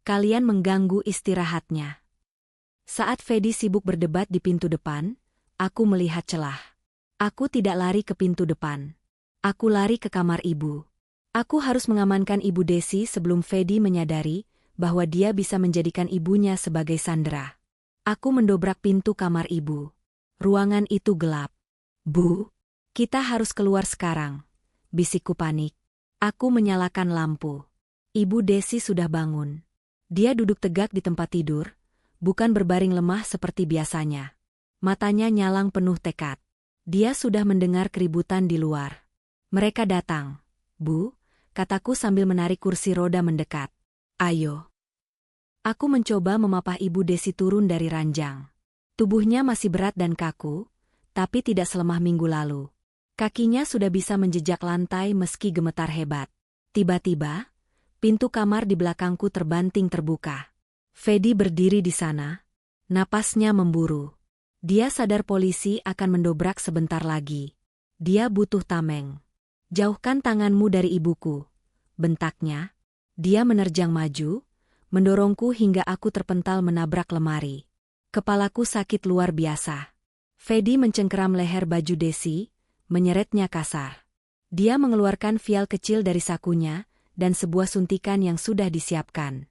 Kalian mengganggu istirahatnya. Saat Fedi sibuk berdebat di pintu depan, aku melihat celah. Aku tidak lari ke pintu depan. Aku lari ke kamar ibu. Aku harus mengamankan Ibu Desi sebelum Fedi menyadari bahwa dia bisa menjadikan ibunya sebagai sandera. Aku mendobrak pintu kamar ibu. Ruangan itu gelap. Bu, kita harus keluar sekarang, bisikku panik. Aku menyalakan lampu. Ibu Desi sudah bangun. Dia duduk tegak di tempat tidur, bukan berbaring lemah seperti biasanya. Matanya nyalang penuh tekad. Dia sudah mendengar keributan di luar. Mereka datang. Bu, kataku sambil menarik kursi roda mendekat. Ayo. Aku mencoba memapah Ibu Desi turun dari ranjang. Tubuhnya masih berat dan kaku, tapi tidak selemah minggu lalu. Kakinya sudah bisa menjejak lantai meski gemetar hebat. Tiba-tiba, pintu kamar di belakangku terbanting terbuka. Fedi berdiri di sana. Napasnya memburu. Dia sadar polisi akan mendobrak sebentar lagi. Dia butuh tameng. Jauhkan tanganmu dari ibuku, bentaknya. Dia menerjang maju, mendorongku hingga aku terpental menabrak lemari. Kepalaku sakit luar biasa. Fedi mencengkeram leher baju Desi, menyeretnya kasar. Dia mengeluarkan vial kecil dari sakunya dan sebuah suntikan yang sudah disiapkan.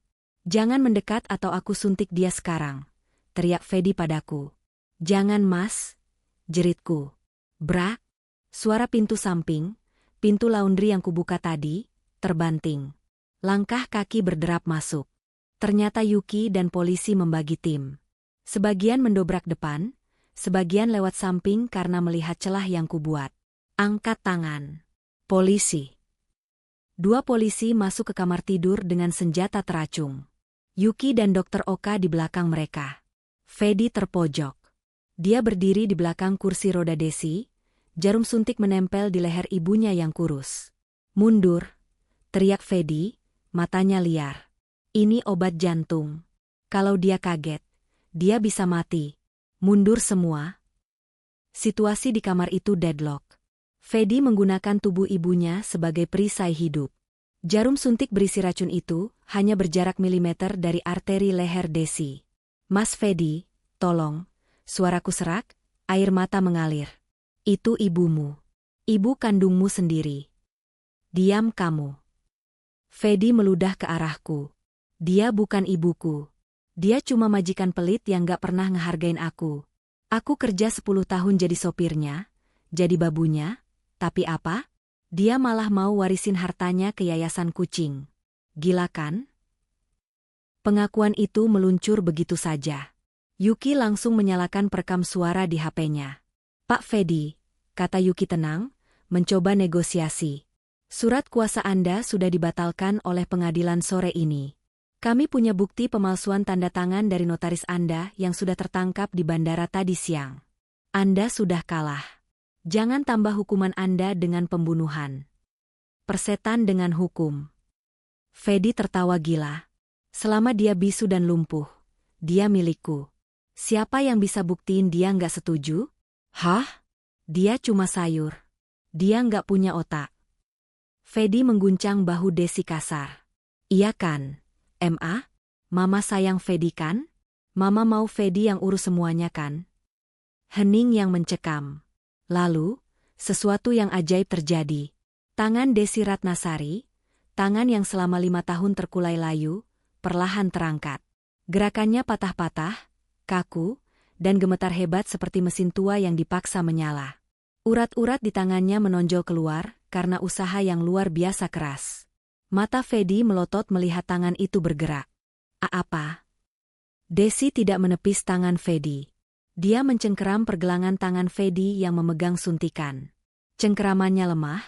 Jangan mendekat atau aku suntik dia sekarang, teriak Fedi padaku. Jangan Mas, jeritku. Brak, suara pintu samping, pintu laundry yang kubuka tadi, terbanting. Langkah kaki berderap masuk. Ternyata Yuki dan polisi membagi tim. Sebagian mendobrak depan, sebagian lewat samping karena melihat celah yang kubuat. Angkat tangan. Polisi. 2 polisi masuk ke kamar tidur dengan senjata teracung. Yuki dan Dr. Oka di belakang mereka. Fedi terpojok. Dia berdiri di belakang kursi roda Desi, jarum suntik menempel di leher ibunya yang kurus. Mundur, teriak Fedi, matanya liar. Ini obat jantung. Kalau dia kaget, dia bisa mati. Mundur semua. Situasi di kamar itu deadlock. Fedi menggunakan tubuh ibunya sebagai perisai hidup. Jarum suntik berisi racun itu hanya berjarak milimeter dari arteri leher Desi. Mas Fedi, tolong. Suaraku serak, air mata mengalir. Itu ibumu. Ibu kandungmu sendiri. Diam kamu. Fedi meludah ke arahku. Dia bukan ibuku. Dia cuma majikan pelit yang gak pernah ngehargain aku. Aku kerja 10 tahun jadi sopirnya, jadi babunya, tapi apa? Dia malah mau warisin hartanya ke yayasan kucing. Gila kan? Pengakuan itu meluncur begitu saja. Yuki langsung menyalakan perekam suara di HP-nya. Pak Fedi, kata Yuki tenang, mencoba negosiasi. Surat kuasa Anda sudah dibatalkan oleh pengadilan sore ini. Kami punya bukti pemalsuan tanda tangan dari notaris Anda yang sudah tertangkap di bandara tadi siang. Anda sudah kalah. Jangan tambah hukuman Anda dengan pembunuhan. Persetan dengan hukum. Fedi tertawa gila. Selama dia bisu dan lumpuh, dia milikku. Siapa yang bisa buktiin dia nggak setuju? Hah? Dia cuma sayur. Dia nggak punya otak. Fedi mengguncang bahu Desi kasar. Iya kan? Ma? Mama sayang Fedi kan? Mama mau Fedi yang urus semuanya kan? Hening yang mencekam. Lalu, sesuatu yang ajaib terjadi. Tangan Desi Ratnasari, tangan yang selama 5 tahun terkulai layu, perlahan terangkat. Gerakannya patah-patah, kaku, dan gemetar hebat seperti mesin tua yang dipaksa menyala. Urat-urat di tangannya menonjol keluar karena usaha yang luar biasa keras. Mata Fedi melotot melihat tangan itu bergerak. Apa? Desi tidak menepis tangan Fedi. Dia mencengkeram pergelangan tangan Fedi yang memegang suntikan. Cengkeramannya lemah,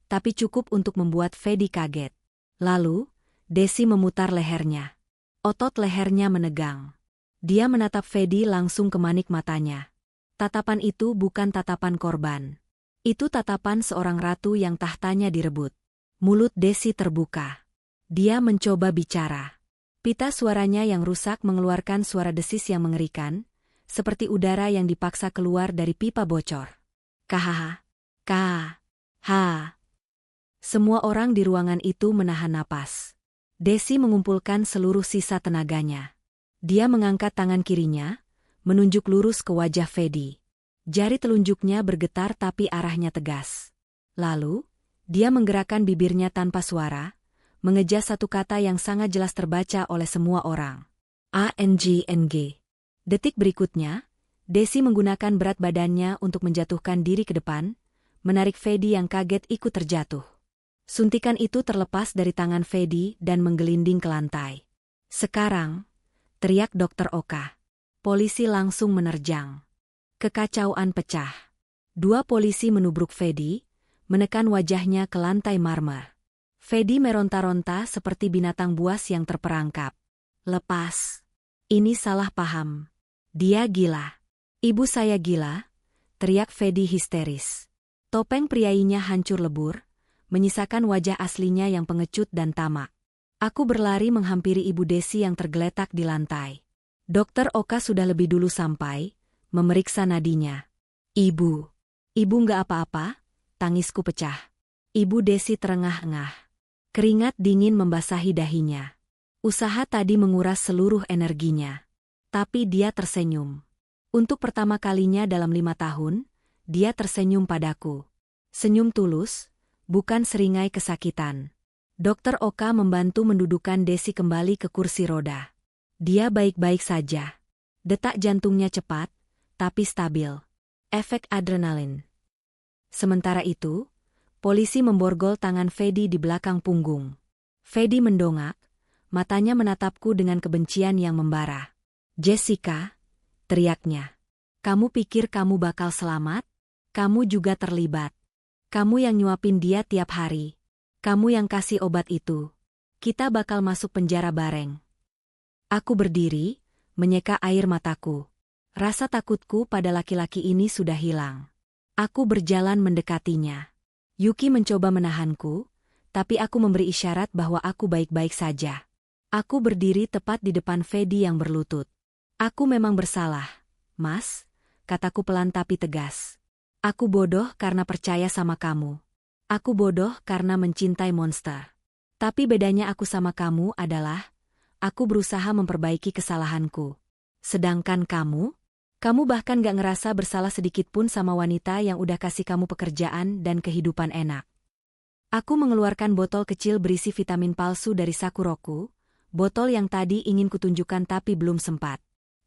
tapi cukup untuk membuat Fedi kaget. Lalu, Desi memutar lehernya. Otot lehernya menegang. Dia menatap Fedi langsung ke manik matanya. Tatapan itu bukan tatapan korban. Itu tatapan seorang ratu yang tahtanya direbut. Mulut Desi terbuka. Dia mencoba bicara. Pita suaranya yang rusak mengeluarkan suara desis yang mengerikan, seperti udara yang dipaksa keluar dari pipa bocor. Kahaha. Ha. Semua orang di ruangan itu menahan napas. Desi mengumpulkan seluruh sisa tenaganya. Dia mengangkat tangan kirinya, menunjuk lurus ke wajah Fedi. Jari telunjuknya bergetar tapi arahnya tegas. Lalu, dia menggerakkan bibirnya tanpa suara, mengeja satu kata yang sangat jelas terbaca oleh semua orang. ANGNG. Detik berikutnya, Desi menggunakan berat badannya untuk menjatuhkan diri ke depan, menarik Fedi yang kaget ikut terjatuh. Suntikan itu terlepas dari tangan Fedi dan menggelinding ke lantai. Sekarang, teriak Dokter Oka. Polisi langsung menerjang. Kekacauan pecah. 2 polisi menubruk Fedi, menekan wajahnya ke lantai marmer. Fedi meronta-ronta seperti binatang buas yang terperangkap. Lepas. Ini salah paham. Dia gila. Ibu saya gila, teriak Fedi histeris. Topeng priainya hancur lebur, menyisakan wajah aslinya yang pengecut dan tamak. Aku berlari menghampiri Ibu Desi yang tergeletak di lantai. Dokter Oka sudah lebih dulu sampai, memeriksa nadinya. Ibu nggak apa-apa? Tangisku pecah. Ibu Desi terengah-engah. Keringat dingin membasahi dahinya. Usaha tadi menguras seluruh energinya. Tapi dia tersenyum. Untuk pertama kalinya dalam 5 tahun, dia tersenyum padaku. Senyum tulus, bukan seringai kesakitan. Dokter Oka membantu mendudukan Desi kembali ke kursi roda. Dia baik-baik saja. Detak jantungnya cepat, tapi stabil. Efek adrenalin. Sementara itu, polisi memborgol tangan Fedi di belakang punggung. Fedi mendongak, matanya menatapku dengan kebencian yang membara. Jessica, teriaknya. Kamu pikir kamu bakal selamat? Kamu juga terlibat. Kamu yang nyuapin dia tiap hari. Kamu yang kasih obat itu. Kita bakal masuk penjara bareng. Aku berdiri, menyeka air mataku. Rasa takutku pada laki-laki ini sudah hilang. Aku berjalan mendekatinya. Yuki mencoba menahanku, tapi aku memberi isyarat bahwa aku baik-baik saja. Aku berdiri tepat di depan Fedi yang berlutut. Aku memang bersalah, Mas, kataku pelan tapi tegas. Aku bodoh karena percaya sama kamu. Aku bodoh karena mencintai monster. Tapi bedanya aku sama kamu adalah, aku berusaha memperbaiki kesalahanku. Sedangkan kamu bahkan gak ngerasa bersalah sedikit pun sama wanita yang udah kasih kamu pekerjaan dan kehidupan enak. Aku mengeluarkan botol kecil berisi vitamin palsu dari Sakuroku, botol yang tadi ingin kutunjukkan tapi belum sempat.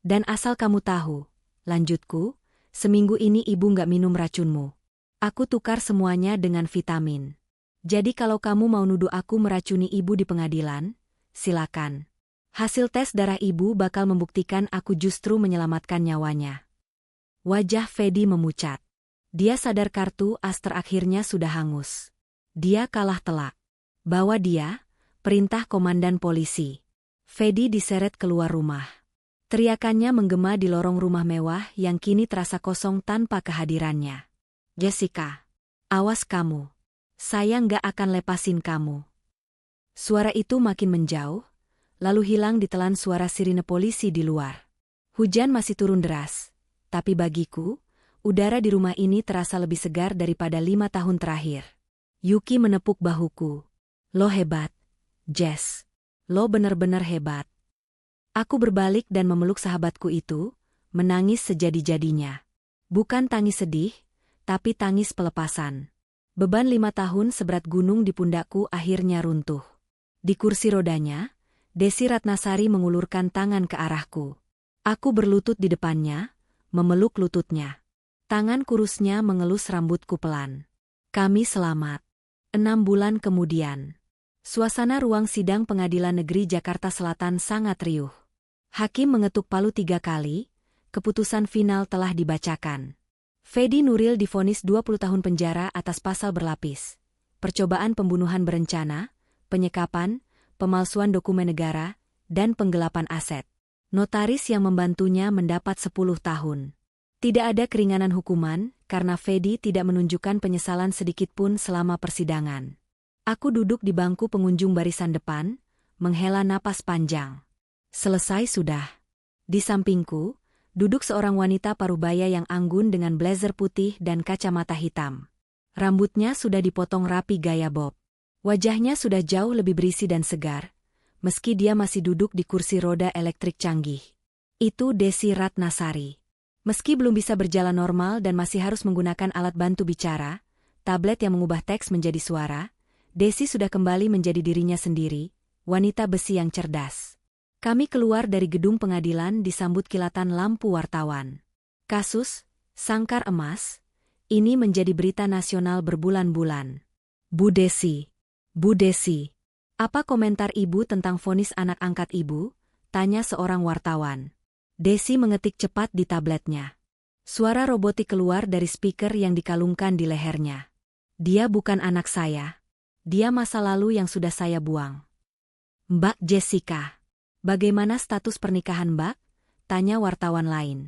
Dan asal kamu tahu, Lanjutku, seminggu ini ibu nggak minum racunmu. Aku tukar semuanya dengan vitamin. Jadi kalau kamu mau nuduh aku meracuni ibu di pengadilan, silakan. Hasil tes darah ibu bakal membuktikan aku justru menyelamatkan nyawanya. Wajah Fedi memucat. Dia sadar kartu as terakhirnya sudah hangus. Dia kalah telak. Bawa dia, perintah komandan polisi. Fedi diseret keluar rumah. Teriakannya menggema di lorong rumah mewah yang kini terasa kosong tanpa kehadirannya. Jessica, awas kamu. Saya nggak akan lepasin kamu. Suara itu makin menjauh, lalu hilang ditelan suara sirine polisi di luar. Hujan masih turun deras, tapi bagiku, udara di rumah ini terasa lebih segar daripada 5 tahun terakhir. Yuki menepuk bahuku. Lo hebat, Jess. Lo bener-bener hebat. Aku berbalik dan memeluk sahabatku itu, menangis sejadi-jadinya. Bukan tangis sedih, tapi tangis pelepasan. Beban 5 tahun seberat gunung di pundakku akhirnya runtuh. Di kursi rodanya, Desi Ratnasari mengulurkan tangan ke arahku. Aku berlutut di depannya, memeluk lututnya. Tangan kurusnya mengelus rambutku pelan. Kami selamat. 6 bulan kemudian. Suasana ruang sidang Pengadilan Negeri Jakarta Selatan sangat riuh. Hakim mengetuk palu 3 kali, keputusan final telah dibacakan. Fedi Nuril divonis 20 tahun penjara atas pasal berlapis. Percobaan pembunuhan berencana, penyekapan, pemalsuan dokumen negara, dan penggelapan aset. Notaris yang membantunya mendapat 10 tahun. Tidak ada keringanan hukuman, karena Fedi tidak menunjukkan penyesalan sedikitpun selama persidangan. Aku duduk di bangku pengunjung barisan depan, menghela napas panjang. Selesai sudah. Di sampingku, duduk seorang wanita parubaya yang anggun dengan blazer putih dan kacamata hitam. Rambutnya sudah dipotong rapi gaya bob. Wajahnya sudah jauh lebih berisi dan segar, meski dia masih duduk di kursi roda elektrik canggih. Itu Desi Ratnasari. Meski belum bisa berjalan normal dan masih harus menggunakan alat bantu bicara, tablet yang mengubah teks menjadi suara, Desi sudah kembali menjadi dirinya sendiri, wanita besi yang cerdas. Kami keluar dari gedung pengadilan disambut kilatan lampu wartawan. Kasus, Sangkar Emas, ini menjadi berita nasional berbulan-bulan. Bu Desi, apa komentar ibu tentang vonis anak angkat ibu? Tanya seorang wartawan. Desi mengetik cepat di tabletnya. Suara robotik keluar dari speaker yang dikalungkan di lehernya. Dia bukan anak saya. Dia masa lalu yang sudah saya buang. Mbak Jessica, bagaimana status pernikahan Mbak? Tanya wartawan lain.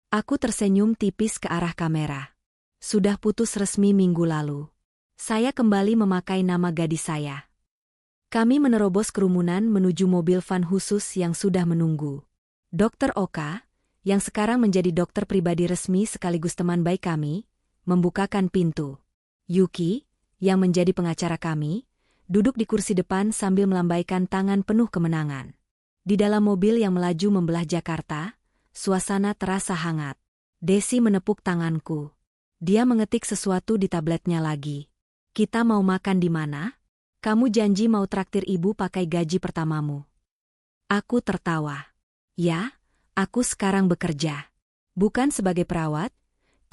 Aku tersenyum tipis ke arah kamera. Sudah putus resmi minggu lalu. Saya kembali memakai nama gadis saya. Kami menerobos kerumunan menuju mobil van khusus yang sudah menunggu. Dokter Oka, yang sekarang menjadi dokter pribadi resmi sekaligus teman baik kami, membukakan pintu. Yuki, yang menjadi pengacara kami, duduk di kursi depan sambil melambaikan tangan penuh kemenangan. Di dalam mobil yang melaju membelah Jakarta, suasana terasa hangat. Desi menepuk tanganku. Dia mengetik sesuatu di tabletnya lagi. Kita mau makan di mana? Kamu janji mau traktir ibu pakai gaji pertamamu. Aku tertawa. Ya, aku sekarang bekerja. Bukan sebagai perawat,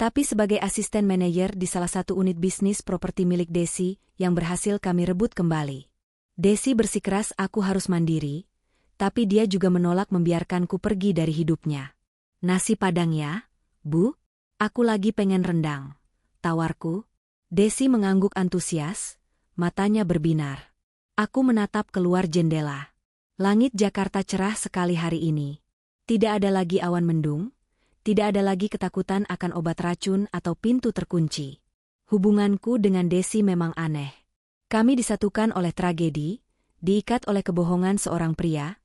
tapi sebagai asisten manajer di salah satu unit bisnis properti milik Desi yang berhasil kami rebut kembali. Desi bersikeras aku harus mandiri, tapi dia juga menolak membiarkanku pergi dari hidupnya. Nasi padang ya, Bu? Aku lagi pengen rendang. Tawarku. Desi mengangguk antusias, matanya berbinar. Aku menatap keluar jendela. Langit Jakarta cerah sekali hari ini. Tidak ada lagi awan mendung, tidak ada lagi ketakutan akan obat racun atau pintu terkunci. Hubunganku dengan Desi memang aneh. Kami disatukan oleh tragedi, diikat oleh kebohongan seorang pria,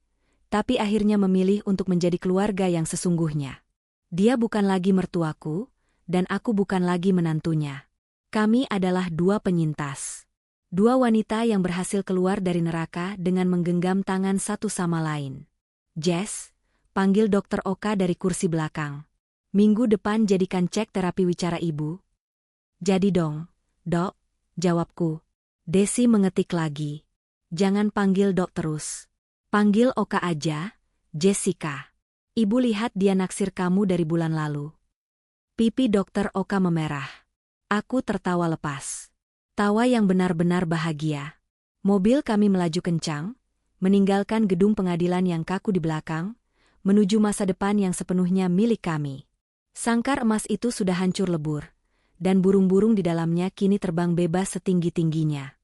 tapi akhirnya memilih untuk menjadi keluarga yang sesungguhnya. Dia bukan lagi mertuaku, dan aku bukan lagi menantunya. Kami adalah 2 penyintas. 2 wanita yang berhasil keluar dari neraka dengan menggenggam tangan satu sama lain. Jess, panggil Dokter Oka dari kursi belakang. Minggu depan jadikan cek terapi wicara ibu. Jadi dong, Dok, jawabku. Desi mengetik lagi. Jangan panggil Dok terus. Panggil Oka aja, Jessica. Ibu lihat dia naksir kamu dari bulan lalu. Pipi Dokter Oka memerah. Aku tertawa lepas. Tawa yang benar-benar bahagia. Mobil kami melaju kencang, meninggalkan gedung pengadilan yang kaku di belakang, menuju masa depan yang sepenuhnya milik kami. Sangkar emas itu sudah hancur lebur, dan burung-burung di dalamnya kini terbang bebas setinggi-tingginya.